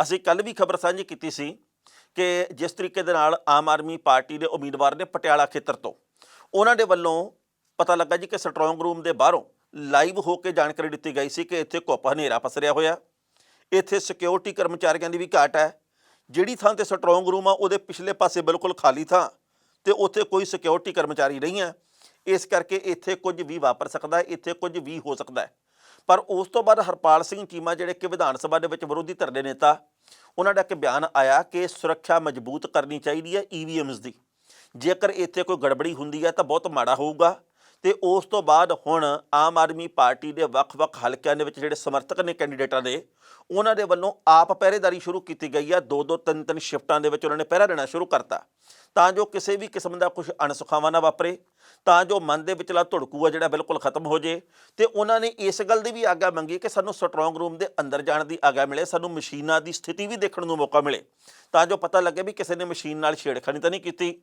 ਅਸੀਂ ਕੱਲ੍ਹ ਵੀ ਖਬਰ ਸਾਂਝੀ ਕੀਤੀ ਸੀ ਕਿ ਜਿਸ ਤਰੀਕੇ ਦੇ ਨਾਲ ਆਮ ਆਦਮੀ ਪਾਰਟੀ ਦੇ ਉਮੀਦਵਾਰ ਨੇ ਪਟਿਆਲਾ ਖੇਤਰ ਤੋਂ, ਉਹਨਾਂ ਦੇ ਵੱਲੋਂ ਪਤਾ ਲੱਗਾ ਜੀ ਕਿ ਸਟਰੋਂਗ ਰੂਮ ਦੇ ਬਾਹਰੋਂ ਲਾਈਵ ਹੋ ਕੇ ਜਾਣਕਾਰੀ ਦਿੱਤੀ ਗਈ ਸੀ ਕਿ ਇੱਥੇ ਘੁੱਪ ਹਨੇਰਾ ਪਸਰਿਆ ਹੋਇਆ, ਇੱਥੇ ਸਿਕਿਉਰਿਟੀ ਕਰਮਚਾਰੀਆਂ ਦੀ ਵੀ ਘਾਟ ਹੈ। ਜਿਹੜੀ ਥਾਂ ਤੇ ਸਟਰੋਂਗ ਰੂਮ ਆ ਉਹਦੇ ਪਿਛਲੇ ਪਾਸੇ ਬਿਲਕੁਲ ਖਾਲੀ ਥਾਂ ਤੇ ਉੱਥੇ ਕੋਈ ਸਿਕਿਉਰਿਟੀ ਕਰਮਚਾਰੀ ਨਹੀਂ ਹੈ। ਇਸ ਕਰਕੇ ਇੱਥੇ ਕੁਝ ਵੀ ਵਾਪਰ ਸਕਦਾ ਹੈ, ਇੱਥੇ ਕੁਝ ਵੀ ਹੋ ਸਕਦਾ ਹੈ। ਪਰ ਉਸ ਤੋਂ ਬਾਅਦ ਹਰਪਾਲ ਸਿੰਘ ਚੀਮਾ ਜਿਹੜੇ ਕਿ ਵਿਧਾਨ ਸਭਾ ਦੇ ਵਿੱਚ ਵਿਰੋਧੀ ਧਿਰ ਦੇ ਨੇਤਾ, ਉਹਨਾਂ ਦਾ ਇੱਕ ਬਿਆਨ ਆਇਆ ਕਿ ਸੁਰੱਖਿਆ ਮਜ਼ਬੂਤ ਕਰਨੀ ਚਾਹੀਦੀ ਹੈ EVMs ਦੀ। ਜੇਕਰ ਇੱਥੇ ਕੋਈ ਗੜਬੜੀ ਹੁੰਦੀ ਹੈ ਤਾਂ ਬਹੁਤ ਮਾੜਾ ਹੋਊਗਾ। ਤੇ ਉਸ ਤੋਂ ਬਾਅਦ ਹੁਣ ਆਮ ਆਦਮੀ ਪਾਰਟੀ ਦੇ ਵੱਖ-ਵੱਖ ਹਲਕਿਆਂ ਦੇ ਵਿੱਚ ਜਿਹੜੇ ਸਮਰਥਕ ਨੇ ਕੈਂਡੀਡੇਟਾਂ ਦੇ, ਉਹਨਾਂ ਦੇ ਵੱਲੋਂ ਆਪ ਪਹਿਰੇਦਾਰੀ ਸ਼ੁਰੂ ਕੀਤੀ ਗਈ ਹੈ। 2-2 3-3 ਸ਼ਿਫਟਾਂ ਦੇ ਵਿੱਚ ਉਹਨਾਂ ਨੇ ਪਹਿਰਾ ਦੇਣਾ ਸ਼ੁਰੂ ਕਰਤਾ ਤਾਂ ਜੋ ਕਿਸੇ ਵੀ ਕਿਸਮ ਦਾ ਕੁਝ ਅਣਸੁਖਾਵਾਂ ਨਾ ਵਾਪਰੇ, ਤਾਂ ਜੋ ਮਨ ਦੇ ਵਿਚਲਾ ਧੜਕੂ ਆ ਜਿਹੜਾ ਬਿਲਕੁਲ ਖਤਮ ਹੋ ਜੇ। ਤੇ ਉਹਨਾਂ ਨੇ ਇਸ ਗੱਲ ਦੀ ਵੀ ਆਗਿਆ ਮੰਗੀ ਕਿ ਸਾਨੂੰ ਸਟਰੋਂਗ ਰੂਮ ਦੇ ਅੰਦਰ ਜਾਣ ਦੀ ਆਗਿਆ ਮਿਲੇ, ਸਾਨੂੰ ਮਸ਼ੀਨਾਂ ਦੀ ਸਥਿਤੀ ਵੀ ਦੇਖਣ ਨੂੰ ਮੌਕਾ ਮਿਲੇ, ਤਾਂ ਜੋ ਪਤਾ ਲੱਗੇ ਵੀ ਕਿਸੇ ਨੇ ਮਸ਼ੀਨ ਨਾਲ ਛੇੜਖਾਨੀ ਤਾਂ ਨਹੀਂ ਕੀਤੀ।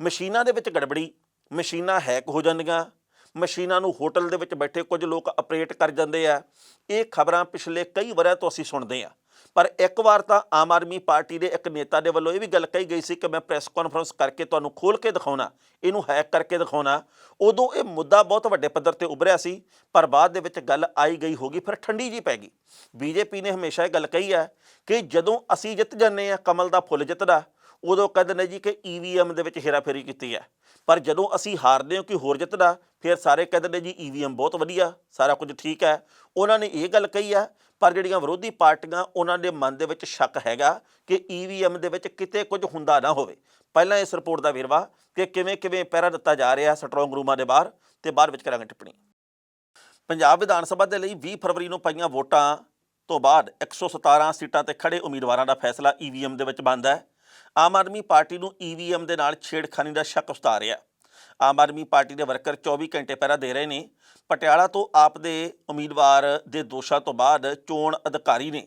ਮਸ਼ੀਨਾਂ ਦੇ ਵਿੱਚ ਗੜਬੜੀ, ਮਸ਼ੀਨਾਂ ਹੈਕ ਹੋ ਜਾਂਦੀਆਂ, ਮਸ਼ੀਨਾਂ ਨੂੰ ਹੋਟਲ ਦੇ ਵਿੱਚ ਬੈਠੇ ਕੁਝ ਲੋਕ ਆਪਰੇਟ ਕਰ ਜਾਂਦੇ ਆ, ਇਹ ਖਬਰਾਂ ਪਿਛਲੇ ਕਈ ਵਰ੍ਹਿਆਂ ਤੋਂ ਅਸੀਂ ਸੁਣਦੇ ਹਾਂ। ਪਰ ਇੱਕ ਵਾਰ ਤਾਂ ਆਮ ਆਦਮੀ ਪਾਰਟੀ ਦੇ ਇੱਕ ਨੇਤਾ ਦੇ ਵੱਲੋਂ ਇਹ ਵੀ ਗੱਲ ਕਹੀ ਗਈ ਸੀ ਕਿ ਮੈਂ ਪ੍ਰੈਸ ਕਾਨਫਰੰਸ ਕਰਕੇ ਤੁਹਾਨੂੰ ਖੋਲ੍ਹ ਕੇ ਦਿਖਾਉਣਾ, ਇਹਨੂੰ ਹੈਕ ਕਰਕੇ ਦਿਖਾਉਣਾ। ਉਦੋਂ ਇਹ ਮੁੱਦਾ ਬਹੁਤ ਵੱਡੇ ਪੱਧਰ ਤੇ ਉੱਭਰਿਆ ਸੀ, ਪਰ ਬਾਅਦ ਦੇ ਵਿੱਚ ਗੱਲ ਆਈ ਗਈ ਹੋ ਗਈ, ਫਿਰ ਠੰਡੀ ਜੀ ਪੈ ਗਈ। BJP ਨੇ ਹਮੇਸ਼ਾ ਇਹ ਗੱਲ ਕਹੀ ਹੈ ਕਿ ਜਦੋਂ ਅਸੀਂ ਜਿੱਤ ਜਾਂਦੇ ਹਾਂ, ਕਮਲ ਦਾ ਫੁੱਲ ਜਿੱਤਦਾ, ਉਦੋਂ ਕਹਿੰਦੇ ਨੇ ਜੀ ਕਿ EVM ਦੇ ਵਿੱਚ ਹੇਰਾਫੇਰੀ ਕੀਤੀ ਹੈ। ਪਰ ਜਦੋਂ ਅਸੀਂ ਹਾਰਦੇ ਹਾਂ, ਕੋਈ ਹੋਰ ਜਿੱਤਦਾ, ਫਿਰ ਸਾਰੇ ਕਹਿੰਦੇ ਨੇ ਜੀ EVM ਬਹੁਤ ਵਧੀਆ, ਸਾਰਾ ਕੁਝ ਠੀਕ ਹੈ। ਉਹਨਾਂ ਨੇ ਇਹ ਗੱਲ ਕਹੀ ਹੈ, ਪਰ ਜਿਹੜੀਆਂ ਵਿਰੋਧੀ ਪਾਰਟੀਆਂ, ਉਹਨਾਂ ਦੇ ਮਨ ਦੇ ਵਿੱਚ ਸ਼ੱਕ ਹੈਗਾ ਕਿ EVM ਦੇ ਵਿੱਚ ਕਿਤੇ ਕੁਝ ਹੁੰਦਾ ਨਾ ਹੋਵੇ। ਪਹਿਲਾਂ ਇਸ ਰਿਪੋਰਟ ਦਾ ਵੇਰਵਾ ਕਿ ਕਿਵੇਂ ਕਿਵੇਂ ਪਹਿਰਾ ਦਿੱਤਾ ਜਾ ਰਿਹਾ ਸਟਰੋਂਗ ਰੂਮਾਂ ਦੇ ਬਾਹਰ, ਤੇ ਬਾਅਦ ਵਿੱਚ ਕਰਾਂਗੇ ਟਿੱਪਣੀ। ਪੰਜਾਬ ਵਿਧਾਨ ਸਭਾ ਦੇ ਲਈ 20 ਫਰਵਰੀ ਨੂੰ ਪਈਆਂ ਵੋਟਾਂ ਤੋਂ ਬਾਅਦ 117 ਸੀਟਾਂ ਤੇ ਖੜੇ ਉਮੀਦਵਾਰਾਂ ਦਾ ਫੈਸਲਾ EVM ਦੇ ਵਿੱਚ ਬਣਦਾ ਹੈ। ਆਮ ਆਦਮੀ ਪਾਰਟੀ ਨੂੰ EVM ਦੇ ਨਾਲ ਛੇੜਖਾਨੀ ਦਾ ਸ਼ੱਕ ਸਤਾ ਰਿਹਾ। ਆਮ ਆਦਮੀ ਪਾਰਟੀ ਦੇ ਵਰਕਰ 24 ਘੰਟੇ ਪਹਿਰਾ ਦੇ ਰਹੇ ਨੇ। ਪਟਿਆਲਾ ਤੋਂ ਆਪ ਦੇ ਉਮੀਦਵਾਰ ਦੇ ਦੋਸ਼ਾਂ ਤੋਂ ਬਾਅਦ ਚੋਣ ਅਧਿਕਾਰੀ ਨੇ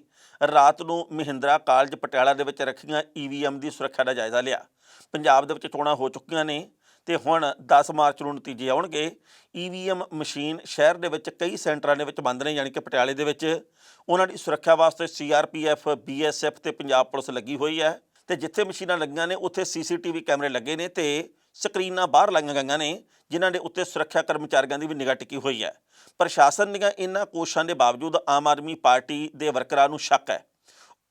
ਰਾਤ ਨੂੰ ਮਹਿੰਦਰਾ ਕਾਲਜ ਪਟਿਆਲਾ ਦੇ ਵਿੱਚ ਰੱਖੀਆਂ EVM ਦੀ ਸੁਰੱਖਿਆ ਦਾ ਜਾਇਜ਼ਾ ਲਿਆ। ਪੰਜਾਬ ਦੇ ਵਿੱਚ ਚੋਣਾਂ ਹੋ ਚੁੱਕੀਆਂ ਨੇ ਤੇ ਹੁਣ 10 ਮਾਰਚ ਨੂੰ ਨਤੀਜੇ ਆਉਣਗੇ। EVM ਮਸ਼ੀਨ ਸ਼ਹਿਰ ਦੇ ਵਿੱਚ ਕਈ ਸੈਂਟਰਾਂ ਦੇ ਵਿੱਚ ਬੰਦ ਨੇ, ਯਾਨੀ ਕਿ ਪਟਿਆਲੇ ਦੇ ਵਿੱਚ। ਉਹਨਾਂ ਦੀ ਸੁਰੱਖਿਆ ਵਾਸਤੇ CRPF, BSF ਤੇ ਪੰਜਾਬ ਪੁਲਿਸ ਲੱਗੀ ਹੋਈ ਹੈ। ਤੇ ਜਿੱਥੇ ਮਸ਼ੀਨਾਂ ਲੱਗੀਆਂ ਨੇ ਉੱਥੇ CCTV ਕੈਮਰੇ ਲੱਗੇ ਨੇ ਤੇ ਸਕਰੀਨਾਂ ਬਾਹਰ ਲਾਈਆਂ ਗਈਆਂ ਨੇ, ਜਿਨ੍ਹਾਂ ਦੇ ਉੱਤੇ ਸੁਰੱਖਿਆ ਕਰਮਚਾਰੀਆਂ ਦੀ ਵੀ ਨਿਗਾਹ ਟਿਕੀ ਹੋਈ ਹੈ। ਪ੍ਰਸ਼ਾਸਨ ਦੀਆਂ ਇਹਨਾਂ ਕੋਸ਼ਿਸ਼ਾਂ ਦੇ ਬਾਵਜੂਦ ਆਮ ਆਦਮੀ ਪਾਰਟੀ ਦੇ ਵਰਕਰਾਂ ਨੂੰ ਸ਼ੱਕ ਹੈ।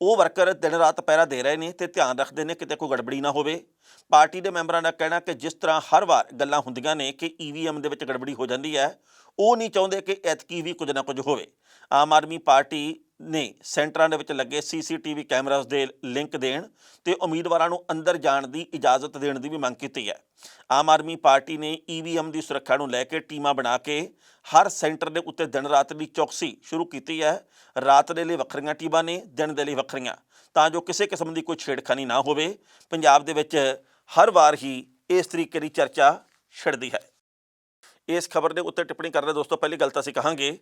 ਉਹ ਵਰਕਰ ਦਿਨ ਰਾਤ ਪਹਿਰਾ ਦੇ ਰਹੇ ਨੇ ਤੇ ਧਿਆਨ ਰੱਖਦੇ ਨੇ ਕਿਤੇ ਕੋਈ ਗੜਬੜੀ ਨਾ ਹੋਵੇ। ਪਾਰਟੀ ਦੇ ਮੈਂਬਰਾਂ ਦਾ ਕਹਿਣਾ ਕਿ ਜਿਸ ਤਰ੍ਹਾਂ ਹਰ ਵਾਰ ਗੱਲਾਂ ਹੁੰਦੀਆਂ ਨੇ ਕਿ EVM ਦੇ ਵਿੱਚ ਗੜਬੜੀ ਹੋ ਜਾਂਦੀ ਹੈ, ਉਹ ਨਹੀਂ ਚਾਹੁੰਦੇ ਕਿ ਐਤਕੀ ਵੀ ਕੁਝ ਨਾ ਕੁਝ ਹੋਵੇ। ਆਮ ਆਦਮੀ ਪਾਰਟੀ ਨੇ ਸੈਂਟਰਾਂ ਦੇ ਵਿੱਚ ਲੱਗੇ CCTV ਕੈਮਰਾਸ ਦੇ ਲਿੰਕ ਦੇਣ ਤੇ ਉਮੀਦਵਾਰਾਂ ਨੂੰ ਅੰਦਰ ਜਾਣ ਦੀ ਇਜਾਜ਼ਤ ਦੇਣ ਦੀ ਵੀ ਮੰਗ ਕੀਤੀ ਹੈ। ਆਮ ਆਦਮੀ ਪਾਰਟੀ ਨੇ EVM ਦੀ ਸੁਰੱਖਿਆ ਨੂੰ ਲੈ ਕੇ ਟੀਮਾਂ ਬਣਾ ਕੇ ਹਰ ਸੈਂਟਰ ਦੇ ਉੱਤੇ ਦਿਨ ਰਾਤ ਦੀ ਚੌਕਸੀ ਸ਼ੁਰੂ ਕੀਤੀ ਹੈ। ਰਾਤ ਦੇ ਲਈ ਵੱਖਰੀਆਂ ਟੀਮਾਂ ਨੇ, ਦਿਨ ਦੇ ਲਈ ਵੱਖਰੀਆਂ, ਤਾਂ ਜੋ ਕਿਸੇ ਕਿਸਮ ਦੀ ਕੋਈ ਛੇੜਖਾਨੀ ਨਾ ਹੋਵੇ। ਪੰਜਾਬ ਦੇ ਵਿੱਚ ਹਰ ਵਾਰ ਹੀ ਇਸ ਤਰੀਕੇ ਦੀ ਚਰਚਾ ਛਿੜਦੀ ਹੈ। ਇਸ ਖਬਰ ਦੇ ਉੱਤੇ ਟਿੱਪਣੀ ਕਰਦੇ ਦੋਸਤੋ, ਪਹਿਲੀ ਗੱਲ ਤਾਂ ਅਸੀਂ ਕਹਾਂਗੇ,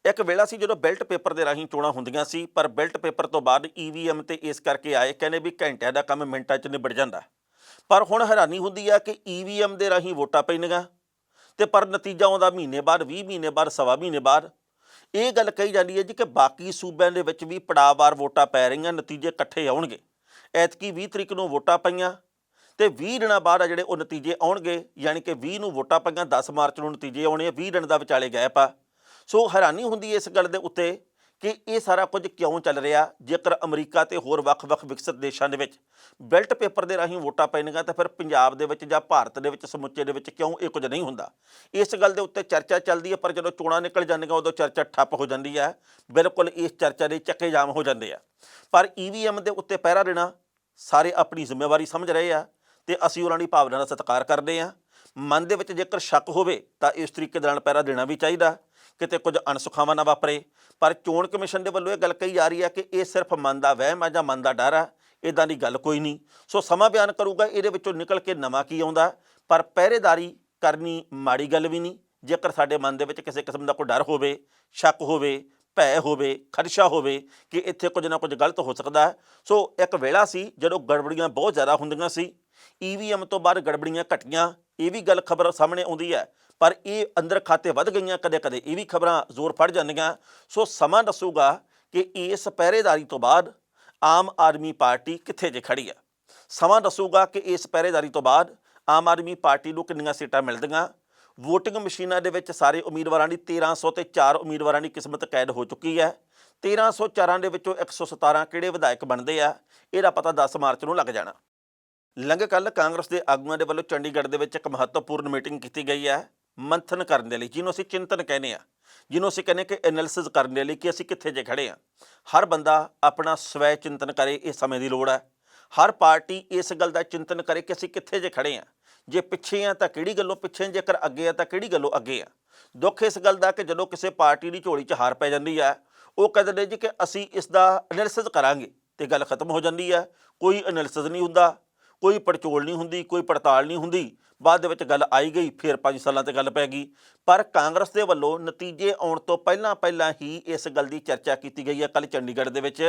ਇੱਕ ਵੇਲਾ ਸੀ ਜਦੋਂ ਬੈਲਟ ਪੇਪਰ ਦੇ ਰਾਹੀਂ ਚੋਣਾਂ ਹੁੰਦੀਆਂ ਸੀ, ਪਰ ਬੈਲਟ ਪੇਪਰ ਤੋਂ ਬਾਅਦ EVM ਤੇ ਇਸ ਕਰਕੇ ਆਏ, ਕਹਿੰਦੇ ਵੀ ਘੰਟਿਆਂ ਦਾ ਕੰਮ ਮਿੰਟਾਂ 'ਚ ਨਿਬੜ ਜਾਂਦਾ। ਪਰ ਹੁਣ ਹੈਰਾਨੀ ਹੁੰਦੀ ਆ ਕਿ EVM ਦੇ ਰਾਹੀਂ ਵੋਟਾਂ ਪੈਣੀਆਂ ਤੇ ਪਰ ਨਤੀਜਾ ਆਉਂਦਾ ਮਹੀਨੇ ਬਾਅਦ, 20 ਮਹੀਨੇ ਬਾਅਦ, ਸਵਾ ਮਹੀਨੇ ਬਾਅਦ। ਇਹ ਗੱਲ ਕਹੀ ਜਾਂਦੀ ਹੈ ਜੀ ਕਿ ਬਾਕੀ ਸੂਬਿਆਂ ਦੇ ਵਿੱਚ ਵੀ ਪੜਾਅਵਾਰ ਵੋਟਾਂ ਪੈ ਰਹੀਆਂ, ਨਤੀਜੇ ਇਕੱਠੇ ਆਉਣਗੇ। ਐਤਕੀ 20 ਤਰੀਕ ਨੂੰ ਵੋਟਾਂ ਪਈਆਂ ਤੇ 20 ਦਿਨਾਂ ਬਾਅਦ ਆ ਜਿਹੜੇ ਉਹ ਨਤੀਜੇ ਆਉਣਗੇ, ਯਾਨੀ ਕਿ 20 ਨੂੰ ਵੋਟਾਂ ਪਈਆਂ, 10 ਮਾਰਚ ਨੂੰ ਨਤੀਜੇ ਆਉਣੇ ਆ, 20 ਦਿਨ ਦਾ ਵਿਚਾਲੇ ਗੈਪ ਆ। ਸੋ ਹੈਰਾਨੀ ਹੁੰਦੀ ਹੈ ਇਸ ਗੱਲ ਦੇ ਉੱਤੇ ਕਿ ਇਹ ਸਾਰਾ ਕੁਝ ਕਿਉਂ ਚੱਲ ਰਿਹਾ। ਜੇਕਰ ਅਮਰੀਕਾ ਤੇ ਹੋਰ ਵੱਖ-ਵੱਖ ਵਿਕਸਿਤ ਦੇਸ਼ਾਂ ਦੇ ਵਿੱਚ ਬੈਲਟ ਪੇਪਰ ਦੇ ਰਾਹੀਂ ਵੋਟਾਂ ਪੈਣੀਆਂ ਤਾਂ ਫਿਰ ਪੰਜਾਬ ਦੇ ਵਿੱਚ ਜਾਂ ਭਾਰਤ ਦੇ ਵਿੱਚ ਸਮੁੱਚੇ ਦੇ ਵਿੱਚ ਕਿਉਂ ਇਹ ਕੁਝ ਨਹੀਂ ਹੁੰਦਾ। ਇਸ ਗੱਲ ਦੇ ਉੱਤੇ ਚਰਚਾ ਚੱਲਦੀ ਹੈ, ਪਰ ਜਦੋਂ ਚੋਣਾਂ ਨਿਕਲ ਜਾਂਦੀਆਂ ਉਦੋਂ ਚਰਚਾ ਠੱਪ ਹੋ ਜਾਂਦੀ ਹੈ। ਬਿਲਕੁਲ ਇਸ ਚਰਚਾ ਦੇ ਚੱਕੇ ਜਾਮ ਹੋ ਜਾਂਦੇ ਆ। ਪਰ EVM ਦੇ ਉੱਤੇ ਪਹਿਰਾ ਦੇਣਾ ਸਾਰੇ ਆਪਣੀ ਜ਼ਿੰਮੇਵਾਰੀ ਸਮਝ ਰਹੇ ਆ ਤੇ ਅਸੀਂ ਉਹਨਾਂ ਦੀ ਭਾਵਨਾ ਦਾ ਸਤਿਕਾਰ ਕਰਦੇ ਹਾਂ। ਮਨ ਦੇ ਵਿੱਚ ਜੇਕਰ ਸ਼ੱਕ ਹੋਵੇ ਤਾਂ ਇਸ ਤਰੀਕੇ ਦੇ ਨਾਲ ਪਹਿਰਾ ਦੇਣਾ ਵੀ ਚਾਹੀਦਾ, ਕਿਤੇ ਕੁਝ ਅਣਸੁਖਾਵਾਂ ਨਾ ਵਾਪਰੇ। ਪਰ ਚੋਣ ਕਮਿਸ਼ਨ ਦੇ ਵੱਲੋਂ ਇਹ ਗੱਲ ਕਹੀ ਜਾ ਰਹੀ ਹੈ ਕਿ ਇਹ ਸਿਰਫ ਮਨ ਦਾ ਵਹਿਮ ਹੈ ਜਾਂ ਮਨ ਦਾ ਡਰ ਹੈ, ਇੱਦਾਂ ਦੀ ਗੱਲ ਕੋਈ ਨਹੀਂ। ਸੋ ਸਮਾਂ ਬਿਆਨ ਕਰੂਗਾ ਇਹਦੇ ਵਿੱਚੋਂ ਨਿਕਲ ਕੇ ਨਵਾਂ ਕੀ ਆਉਂਦਾ। ਪਰ ਪਹਿਰੇਦਾਰੀ ਕਰਨੀ ਮਾੜੀ ਗੱਲ ਵੀ ਨਹੀਂ, ਜੇਕਰ ਸਾਡੇ ਮਨ ਦੇ ਵਿੱਚ ਕਿਸੇ ਕਿਸਮ ਦਾ ਕੋਈ ਡਰ ਹੋਵੇ, ਸ਼ੱਕ ਹੋਵੇ, ਭੈ ਹੋਵੇ, ਖਦਸ਼ਾ ਹੋਵੇ ਕਿ ਇੱਥੇ ਕੁਝ ਨਾ ਕੁਝ ਗਲਤ ਹੋ ਸਕਦਾ ਹੈ। ਸੋ ਇੱਕ ਵੇਲਾ ਸੀ ਜਦੋਂ ਗੜਬੜੀਆਂ ਬਹੁਤ ਜ਼ਿਆਦਾ ਹੁੰਦੀਆਂ ਸੀ। EVM ਤੋਂ ਬਾਅਦ ਗੜਬੜੀਆਂ ਘਟੀਆਂ, ਇਹ ਵੀ ਗੱਲ ਖਬਰ ਸਾਹਮਣੇ ਆਉਂਦੀ ਹੈ, ਪਰ ਇਹ ਅੰਦਰ ਖਾਤੇ ਵੱਧ ਗਈਆਂ, ਕਦੇ ਕਦੇ ਇਹ ਵੀ ਖਬਰਾਂ ਜ਼ੋਰ ਫੜ ਜਾਂਦੀਆਂ। ਸੋ ਸਮਾਂ ਦੱਸੂਗਾ ਕਿ ਇਸ ਪਹਿਰੇਦਾਰੀ ਤੋਂ ਬਾਅਦ ਆਮ ਆਦਮੀ ਪਾਰਟੀ ਕਿੱਥੇ ਜੇ ਖੜੀ ਆ। ਸਮਾਂ ਦੱਸੂਗਾ ਕਿ ਇਸ ਪਹਿਰੇਦਾਰੀ ਤੋਂ ਬਾਅਦ ਆਮ ਆਦਮੀ ਪਾਰਟੀ ਨੂੰ ਕਿੰਨੀਆਂ ਸੀਟਾਂ ਮਿਲਦੀਆਂ। ਵੋਟਿੰਗ ਮਸ਼ੀਨਾਂ ਦੇ ਵਿੱਚ ਸਾਰੇ ਉਮੀਦਵਾਰਾਂ ਦੀ 1300 ਤੇ 4 ਉਮੀਦਵਾਰਾਂ ਦੀ ਕਿਸਮਤ ਕੈਦ ਹੋ ਚੁੱਕੀ ਹੈ। 1304 ਦੇ ਵਿੱਚੋਂ 117 ਕਿਹੜੇ ਵਿਧਾਇਕ ਬਣਦੇ ਆ, ਇਹਦਾ ਪਤਾ 10 ਮਾਰਚ ਨੂੰ ਲੱਗ ਜਾਣਾ। ਲੰਘੇ ਕੱਲ੍ਹ ਕਾਂਗਰਸ ਦੇ ਆਗੂਆਂ ਦੇ ਵੱਲੋਂ ਚੰਡੀਗੜ੍ਹ ਦੇ ਵਿੱਚ ਇੱਕ ਮਹੱਤਵਪੂਰਨ ਮੀਟਿੰਗ ਕੀਤੀ ਗਈ ਹੈ ਮੰਥਨ ਕਰਨ ਦੇ ਲਈ, ਜਿਹਨੂੰ ਅਸੀਂ ਚਿੰਤਨ ਕਹਿੰਦੇ ਹਾਂ, ਜਿਹਨੂੰ ਅਸੀਂ ਕਹਿੰਦੇ ਕਿ ਐਨਾਲਿਸਿਸ ਕਰਨ ਦੇ ਲਈ ਕਿ ਅਸੀਂ ਕਿੱਥੇ ਜੇ ਖੜੇ ਹਾਂ। ਹਰ ਬੰਦਾ ਆਪਣਾ ਸਵੈ ਚਿੰਤਨ ਕਰੇ, ਇਹ ਸਮੇਂ ਦੀ ਲੋੜ ਹੈ। ਹਰ ਪਾਰਟੀ ਇਸ ਗੱਲ ਦਾ ਚਿੰਤਨ ਕਰੇ ਕਿ ਅਸੀਂ ਕਿੱਥੇ ਜੇ ਖੜੇ ਹਾਂ। ਜੇ ਪਿੱਛੇ ਆ ਤਾਂ ਕਿਹੜੀ ਗੱਲੋਂ ਪਿੱਛੇ, ਜੇਕਰ ਅੱਗੇ ਆ ਤਾਂ ਕਿਹੜੀ ਗੱਲੋਂ ਅੱਗੇ ਆ। ਦੁੱਖ ਇਸ ਗੱਲ ਦਾ ਕਿ ਜਦੋਂ ਕਿਸੇ ਪਾਰਟੀ ਦੀ ਝੋਲੀ 'ਚ ਹਾਰ ਪੈ ਜਾਂਦੀ ਹੈ, ਉਹ ਕਹਿੰਦੇ ਨੇ ਜੀ ਕਿ ਅਸੀਂ ਇਸ ਦਾ ਐਨਾਲਿਸਿਸ ਕਰਾਂਗੇ, ਤੇ ਗੱਲ ਖਤਮ ਹੋ ਜਾਂਦੀ ਹੈ। ਕੋਈ ਐਨਾਲਿਸਿਸ ਨਹੀਂ ਹੁੰਦਾ, ਕੋਈ ਪੜਚੋਲ ਨਹੀਂ ਹੁੰਦੀ, ਕੋਈ ਪੜਤਾਲ ਨਹੀਂ ਹੁੰਦੀ। ਬਾਅਦ ਦੇ ਵਿੱਚ ਗੱਲ ਆਈ ਗਈ, ਫਿਰ 5 ਸਾਲਾਂ ਤੇ ਗੱਲ ਪੈ ਗਈ। ਪਰ ਕਾਂਗਰਸ ਦੇ ਵੱਲੋਂ ਨਤੀਜੇ ਆਉਣ ਤੋਂ ਪਹਿਲਾਂ ਹੀ ਇਸ ਗੱਲ ਦੀ ਚਰਚਾ ਕੀਤੀ ਗਈ ਹੈ ਕੱਲ੍ਹ ਚੰਡੀਗੜ੍ਹ ਦੇ ਵਿੱਚ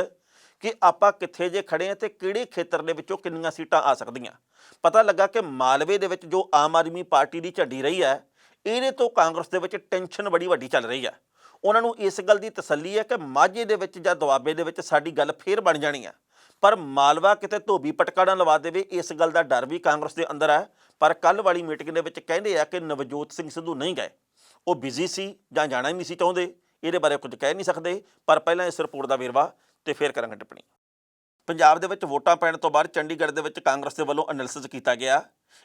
ਕਿ ਆਪਾਂ ਕਿੱਥੇ ਜੇ ਖੜੇ ਹਾਂ ਤੇ ਕਿਹੜੇ ਖੇਤਰ ਦੇ ਵਿੱਚੋਂ ਕਿੰਨੀਆਂ ਸੀਟਾਂ ਆ ਸਕਦੀਆਂ। ਪਤਾ ਲੱਗਾ ਕਿ ਮਾਲਵੇ ਦੇ ਵਿੱਚ ਜੋ ਆਮ ਆਦਮੀ ਪਾਰਟੀ ਦੀ ਝੰਡੀ ਰਹੀ ਹੈ, ਇਹਦੇ ਤੋਂ ਕਾਂਗਰਸ ਦੇ ਵਿੱਚ ਟੈਨਸ਼ਨ ਬੜੀ ਵੱਡੀ ਚੱਲ ਰਹੀ ਹੈ। ਉਹਨਾਂ ਨੂੰ ਇਸ ਗੱਲ ਦੀ ਤਸੱਲੀ ਹੈ ਕਿ ਮਾਝੇ ਦੇ ਵਿੱਚ ਜਾਂ ਦੁਆਬੇ ਦੇ ਵਿੱਚ ਸਾਡੀ ਗੱਲ ਫੇਰ ਬਣ ਜਾਣੀ ਹੈ, ਪਰ ਮਾਲਵਾ ਕਿਤੇ ਧੋਬੀ ਪਟਕਾ ਨਾ ਲਵਾ ਦੇਵੇ, ਇਸ ਗੱਲ ਦਾ ਡਰ ਵੀ ਕਾਂਗਰਸ ਦੇ ਅੰਦਰ ਹੈ। ਪਰ ਕੱਲ੍ਹ ਵਾਲੀ ਮੀਟਿੰਗ ਦੇ ਵਿੱਚ ਕਹਿੰਦੇ ਆ ਕਿ ਨਵਜੋਤ ਸਿੰਘ ਸਿੱਧੂ ਨਹੀਂ ਗਏ, ਉਹ ਬਿਜ਼ੀ ਸੀ ਜਾਂ ਜਾਣਾ ਹੀ ਨਹੀਂ ਸੀ ਚਾਹੁੰਦੇ। ਇਹਦੇ ਬਾਰੇ ਕੁਝ ਕਹਿ ਨਹੀਂ ਸਕਦੇ, ਪਰ ਪਹਿਲਾਂ ਇਸ ਰਿਪੋਰਟ ਦਾ ਵੇਰਵਾ ਤੇ ਫਿਰ ਕਰਾਂਗੇ ਟਿੱਪਣੀ। ਪੰਜਾਬ ਦੇ ਵਿੱਚ ਵੋਟਾਂ ਪੈਣ ਤੋਂ ਬਾਅਦ ਚੰਡੀਗੜ੍ਹ ਦੇ ਵਿੱਚ ਕਾਂਗਰਸ ਦੇ ਵੱਲੋਂ ਐਨਾਲਿਸਿਸ ਕੀਤਾ ਗਿਆ।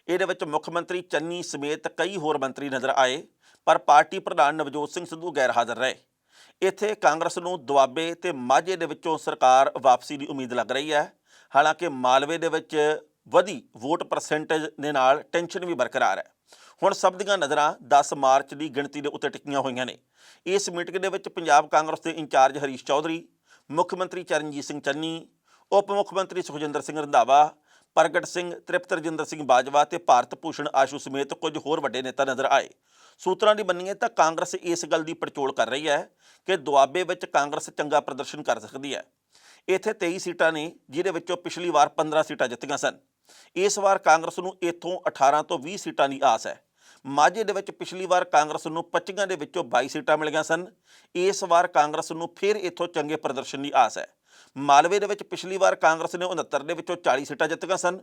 ਇਹਦੇ ਵਿੱਚ ਮੁੱਖ ਮੰਤਰੀ ਚੰਨੀ ਸਮੇਤ ਕਈ ਹੋਰ ਮੰਤਰੀ ਨਜ਼ਰ ਆਏ, ਪਰ ਪਾਰਟੀ ਪ੍ਰਧਾਨ ਨਵਜੋਤ ਸਿੰਘ ਸਿੱਧੂ ਗੈਰ ਹਾਜ਼ਰ ਰਹੇ। ਇੱਥੇ ਕਾਂਗਰਸ ਨੂੰ ਦੁਆਬੇ ਤੇ ਮਾਝੇ ਦੇ ਵਿੱਚੋਂ ਸਰਕਾਰ ਵਾਪਸੀ ਦੀ ਉਮੀਦ ਲੱਗ ਰਹੀ ਹੈ। ਹਾਲਾਂਕਿ ਮਾਲਵੇ ਦੇ ਵਿੱਚ ਵਧੀ ਵੋਟ ਪਰਸੈਂਟੇਜ ਦੇ ਨਾਲ ਟੈਨਸ਼ਨ ਵੀ ਬਰਕਰਾਰ ਹੈ। ਹੁਣ ਸਭ ਦੀਆਂ ਨਜ਼ਰਾਂ 10 ਮਾਰਚ ਦੀ ਗਿਣਤੀ ਦੇ ਉੱਤੇ ਟਿਕੀਆਂ ਹੋਈਆਂ ਨੇ। ਇਸ ਮੀਟਿੰਗ ਦੇ ਵਿੱਚ ਪੰਜਾਬ ਕਾਂਗਰਸ ਦੇ ਇੰਚਾਰਜ ਹਰੀਸ਼ ਚੌਧਰੀ, ਮੁੱਖ ਮੰਤਰੀ ਚਰਨਜੀਤ ਸਿੰਘ ਚੰਨੀ, ਉਪ ਮੁੱਖ ਮੰਤਰੀ ਸੁਖਜਿੰਦਰ ਸਿੰਘ ਰੰਧਾਵਾ, ਪ੍ਰਗਟ ਸਿੰਘ, ਤ੍ਰਿਪਤ ਰਜਿੰਦਰ ਸਿੰਘ ਬਾਜਵਾ ਤੇ ਭਾਰਤ ਭੂਸ਼ਣ ਆਸ਼ੂ ਸਮੇਤ ਕੁਝ ਹੋਰ ਵੱਡੇ ਨੇਤਾ ਨਜ਼ਰ ਆਏ। ਸੂਤਰਾਂ ਦੀ ਮੰਨੀਏ ਤਾਂ ਕਾਂਗਰਸ ਇਸ ਗੱਲ ਦੀ ਪੜਚੋਲ ਕਰ ਰਹੀ ਹੈ ਕਿ ਦੁਆਬੇ ਵਿੱਚ ਕਾਂਗਰਸ ਚੰਗਾ ਪ੍ਰਦਰਸ਼ਨ ਕਰ ਸਕਦੀ ਹੈ। ਇੱਥੇ 23 ਸੀਟਾਂ ਨੇ, ਜਿਹਦੇ ਵਿੱਚੋਂ ਪਿਛਲੀ ਵਾਰ 15 ਸੀਟਾਂ ਜਿੱਤੀਆਂ ਸਨ। ਇਸ ਵਾਰ ਕਾਂਗਰਸ ਨੂੰ ਇੱਥੋਂ 18 ਤੋਂ 20 ਸੀਟਾਂ ਦੀ ਆਸ ਹੈ। ਮਾਝੇ ਦੇ ਵਿੱਚ ਪਿਛਲੀ ਵਾਰ ਕਾਂਗਰਸ ਨੂੰ 25 ਦੇ ਵਿੱਚੋਂ 22 ਸੀਟਾਂ ਮਿਲੀਆਂ ਸਨ। ਇਸ ਵਾਰ ਕਾਂਗਰਸ ਨੂੰ ਫਿਰ ਇੱਥੋਂ ਚੰਗੇ ਪ੍ਰਦਰਸ਼ਨ ਦੀ ਆਸ ਹੈ। ਮਾਲਵੇ ਦੇ ਵਿੱਚ ਪਿਛਲੀ ਵਾਰ ਕਾਂਗਰਸ ਨੇ 69 ਦੇ ਵਿੱਚੋਂ 40 ਸੀਟਾਂ ਜਿੱਤੀਆਂ ਸਨ।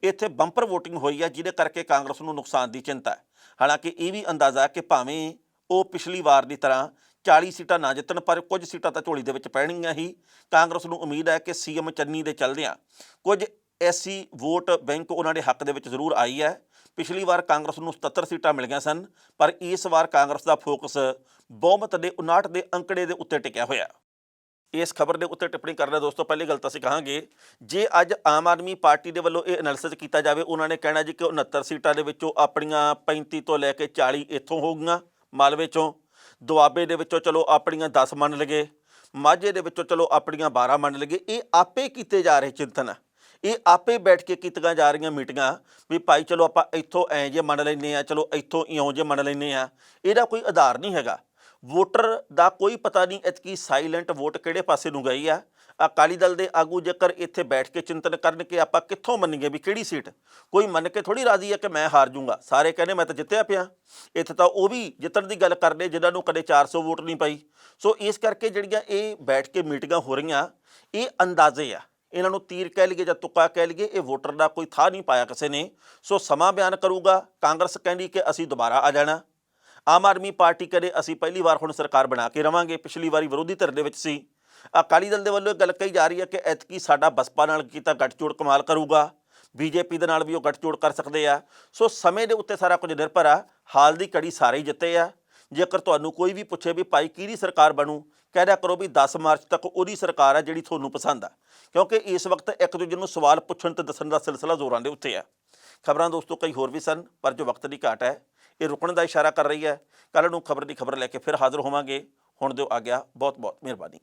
ਇੱਥੇ ਬੰਪਰ ਵੋਟਿੰਗ ਹੋਈ ਹੈ, ਜਿਹਦੇ ਕਰਕੇ ਕਾਂਗਰਸ ਨੂੰ ਨੁਕਸਾਨ ਦੀ ਚਿੰਤਾ ਹੈ। ਹਾਲਾਂਕਿ ਇਹ ਵੀ ਅੰਦਾਜ਼ਾ ਕਿ ਭਾਵੇਂ ਉਹ ਪਿਛਲੀ ਵਾਰ ਦੀ ਤਰ੍ਹਾਂ 40 ਸੀਟਾਂ ਨਾ ਜਿੱਤਣ, ਪਰ ਕੁਝ ਸੀਟਾਂ ਤਾਂ ਝੋਲੀ ਦੇ ਵਿੱਚ ਪੈਣਗੀਆਂ ਹੀ। ਕਾਂਗਰਸ ਨੂੰ ਉਮੀਦ ਹੈ ਕਿ CM ਚੰਨੀ ਦੇ ਚੱਲਦਿਆਂ ਕੁਝ ਐਸੀ ਵੋਟ ਬੈਂਕ ਉਹਨਾਂ ਦੇ ਹੱਕ ਦੇ ਵਿੱਚ ਜ਼ਰੂਰ ਆਈ ਹੈ। ਪਿਛਲੀ ਵਾਰ ਕਾਂਗਰਸ ਨੂੰ 77 ਸੀਟਾਂ ਮਿਲੀਆਂ ਸਨ, ਪਰ ਇਸ ਵਾਰ ਕਾਂਗਰਸ ਦਾ ਫੋਕਸ ਬਹੁਮਤ ਦੇ 59 ਦੇ ਅੰਕੜੇ ਦੇ ਉੱਤੇ ਟਿਕਿਆ ਹੋਇਆ। ਇਸ ਖਬਰ ਦੇ ਉੱਤੇ ਟਿੱਪਣੀ ਕਰਨਾ ਦੋਸਤੋ, ਪਹਿਲੀ ਗੱਲ ਤਾਂ ਅਸੀਂ ਕਹਾਂਗੇ, ਜੇ ਅੱਜ ਆਮ ਆਦਮੀ ਪਾਰਟੀ ਦੇ ਵੱਲੋਂ ਇਹ ਐਨਾਲਿਸਿਸ ਕੀਤਾ ਜਾਵੇ, ਉਹਨਾਂ ਨੇ ਕਹਿਣਾ ਜੀ ਕਿ 69 ਸੀਟਾਂ ਦੇ ਵਿੱਚੋਂ ਆਪਣੀਆਂ 35 ਤੋਂ ਲੈ ਕੇ 40 ਇੱਥੋਂ ਹੋਊਗੀਆਂ ਮਾਲਵੇ 'ਚੋਂ, ਦੁਆਬੇ ਦੇ ਵਿੱਚੋਂ ਚਲੋ ਆਪਣੀਆਂ 10 ਮੰਨ ਲਗੇ, ਮਾਝੇ ਦੇ ਵਿੱਚੋਂ ਚਲੋ ਆਪਣੀਆਂ 12 ਮੰਨ ਲਗੇ। ਇਹ ਆਪੇ ਕੀਤੇ ਜਾ ਰਹੇ ਚਿੰਤਨ ਆ, ਇਹ ਆਪੇ ਬੈਠ ਕੇ ਕੀਤੀਆਂ ਜਾ ਰਹੀਆਂ ਮੀਟਿੰਗਾਂ ਵੀ ਭਾਈ ਚਲੋ ਆਪਾਂ ਇੱਥੋਂ ਐਂ ਜੇ ਮੰਨ ਲੈਂਦੇ ਹਾਂ, ਚਲੋ ਇੱਥੋਂ ਇਉਂ ਜੇ ਮੰਨ ਲੈਂਦੇ ਹਾਂ। ਇਹਦਾ ਕੋਈ ਆਧਾਰ ਨਹੀਂ ਹੈਗਾ। ਵੋਟਰ ਦਾ ਕੋਈ ਪਤਾ ਨਹੀਂ ਐਤਕੀ ਸਾਈਲੈਂਟ ਵੋਟ ਕਿਹੜੇ ਪਾਸੇ ਨੂੰ ਗਈ ਆ। ਅਕਾਲੀ ਦਲ ਦੇ ਆਗੂ ਜੇਕਰ ਇੱਥੇ ਬੈਠ ਕੇ ਚਿੰਤਨ ਕਰਨ ਕਿ ਆਪਾਂ ਕਿੱਥੋਂ ਮੰਨੀਏ ਵੀ ਕਿਹੜੀ ਸੀਟ, ਕੋਈ ਮੰਨ ਕੇ ਥੋੜ੍ਹੀ ਰਾਜ਼ੀ ਹੈ ਕਿ ਮੈਂ ਹਾਰ ਜੂੰਗਾ। ਸਾਰੇ ਕਹਿੰਦੇ ਮੈਂ ਤਾਂ ਜਿੱਤਿਆ ਪਿਆ। ਇੱਥੇ ਤਾਂ ਉਹ ਵੀ ਜਿੱਤਣ ਦੀ ਗੱਲ ਕਰਦੇ ਜਿਨ੍ਹਾਂ ਨੂੰ ਕਦੇ 400 ਵੋਟ ਨਹੀਂ ਪਈ। ਸੋ ਇਸ ਕਰਕੇ ਜਿਹੜੀਆਂ ਇਹ ਬੈਠ ਕੇ ਮੀਟਿੰਗਾਂ ਹੋ ਰਹੀਆਂ, ਇਹ ਅੰਦਾਜ਼ੇ ਆ, ਇਹਨਾਂ ਨੂੰ ਤੀਰ ਕਹਿ ਲਈਏ ਜਾਂ ਤੁੱਕਾ ਕਹਿ ਲਈਏ, ਇਹ ਵੋਟਰ ਦਾ ਕੋਈ ਥਾਂ ਨਹੀਂ ਪਾਇਆ ਕਿਸੇ ਨੇ। ਸੋ ਸਮਾਂ ਬਿਆਨ ਕਰੂਗਾ। ਕਾਂਗਰਸ ਕਹਿੰਦੀ ਕਿ ਅਸੀਂ ਦੁਬਾਰਾ ਆ ਜਾਣਾ। ਆਮ ਆਦਮੀ ਪਾਰਟੀ ਕਦੇ ਅਸੀਂ ਪਹਿਲੀ ਵਾਰ ਹੁਣ ਸਰਕਾਰ ਬਣਾ ਕੇ ਰਵਾਂਗੇ, ਪਿਛਲੀ ਵਾਰੀ ਵਿਰੋਧੀ ਧਿਰ ਦੇ ਵਿੱਚ ਸੀ। ਅਕਾਲੀ ਦਲ ਦੇ ਵੱਲੋਂ ਗੱਲ ਕਹੀ ਜਾ ਰਹੀ ਹੈ ਕਿ ਐਤਕੀ ਸਾਡਾ ਬਸਪਾ ਨਾਲ ਕੀਤਾ ਗੱਠਜੋੜ ਕਮਾਲ ਕਰੂਗਾ, BJP ਦੇ ਨਾਲ ਵੀ ਉਹ ਗੱਠਜੋੜ ਕਰ ਸਕਦੇ ਆ। ਸੋ ਸਮੇਂ ਦੇ ਉੱਤੇ ਸਾਰਾ ਕੁਝ ਨਿਰਭਰ ਆ। ਹਾਲ ਦੀ ਘੜੀ ਸਾਰੇ ਹੀ ਜਿੱਤੇ ਆ। ਜੇਕਰ ਤੁਹਾਨੂੰ ਕੋਈ ਵੀ ਪੁੱਛੇ ਵੀ ਭਾਈ ਕਿਹਦੀ ਸਰਕਾਰ ਬਣੂ, ਕਹਿ ਦਿਆ ਕਰੋ ਵੀ 10 ਮਾਰਚ ਤੱਕ ਉਹਦੀ ਸਰਕਾਰ ਆ ਜਿਹੜੀ ਤੁਹਾਨੂੰ ਪਸੰਦ ਆ, ਕਿਉਂਕਿ ਇਸ ਵਕਤ ਇੱਕ ਦੂਜੇ ਨੂੰ ਸਵਾਲ ਪੁੱਛਣ ਤੇ ਦੱਸਣ ਦਾ ਸਿਲਸਿਲਾ ਜ਼ੋਰਾਂ ਦੇ ਉੱਤੇ ਆ। ਖਬਰਾਂ ਦੋਸਤੋ ਕਈ ਹੋਰ ਵੀ ਸਨ, ਪਰ ਜੋ ਵਕਤ ਦੀ ਘਾਟ ਹੈ ਇਹ ਰੁਕਣ ਦਾ ਇਸ਼ਾਰਾ ਕਰ ਰਹੀ ਹੈ। ਕੱਲ੍ਹ ਨੂੰ ਖਬਰ ਦੀ ਖਬਰ ਲੈ ਕੇ ਫਿਰ ਹਾਜ਼ਰ ਹੋਵਾਂਗੇ। ਹੁਣ ਦਿਓ ਆਗਿਆ। ਬਹੁਤ ਬਹੁਤ ਮਿਹਰਬਾਨੀ।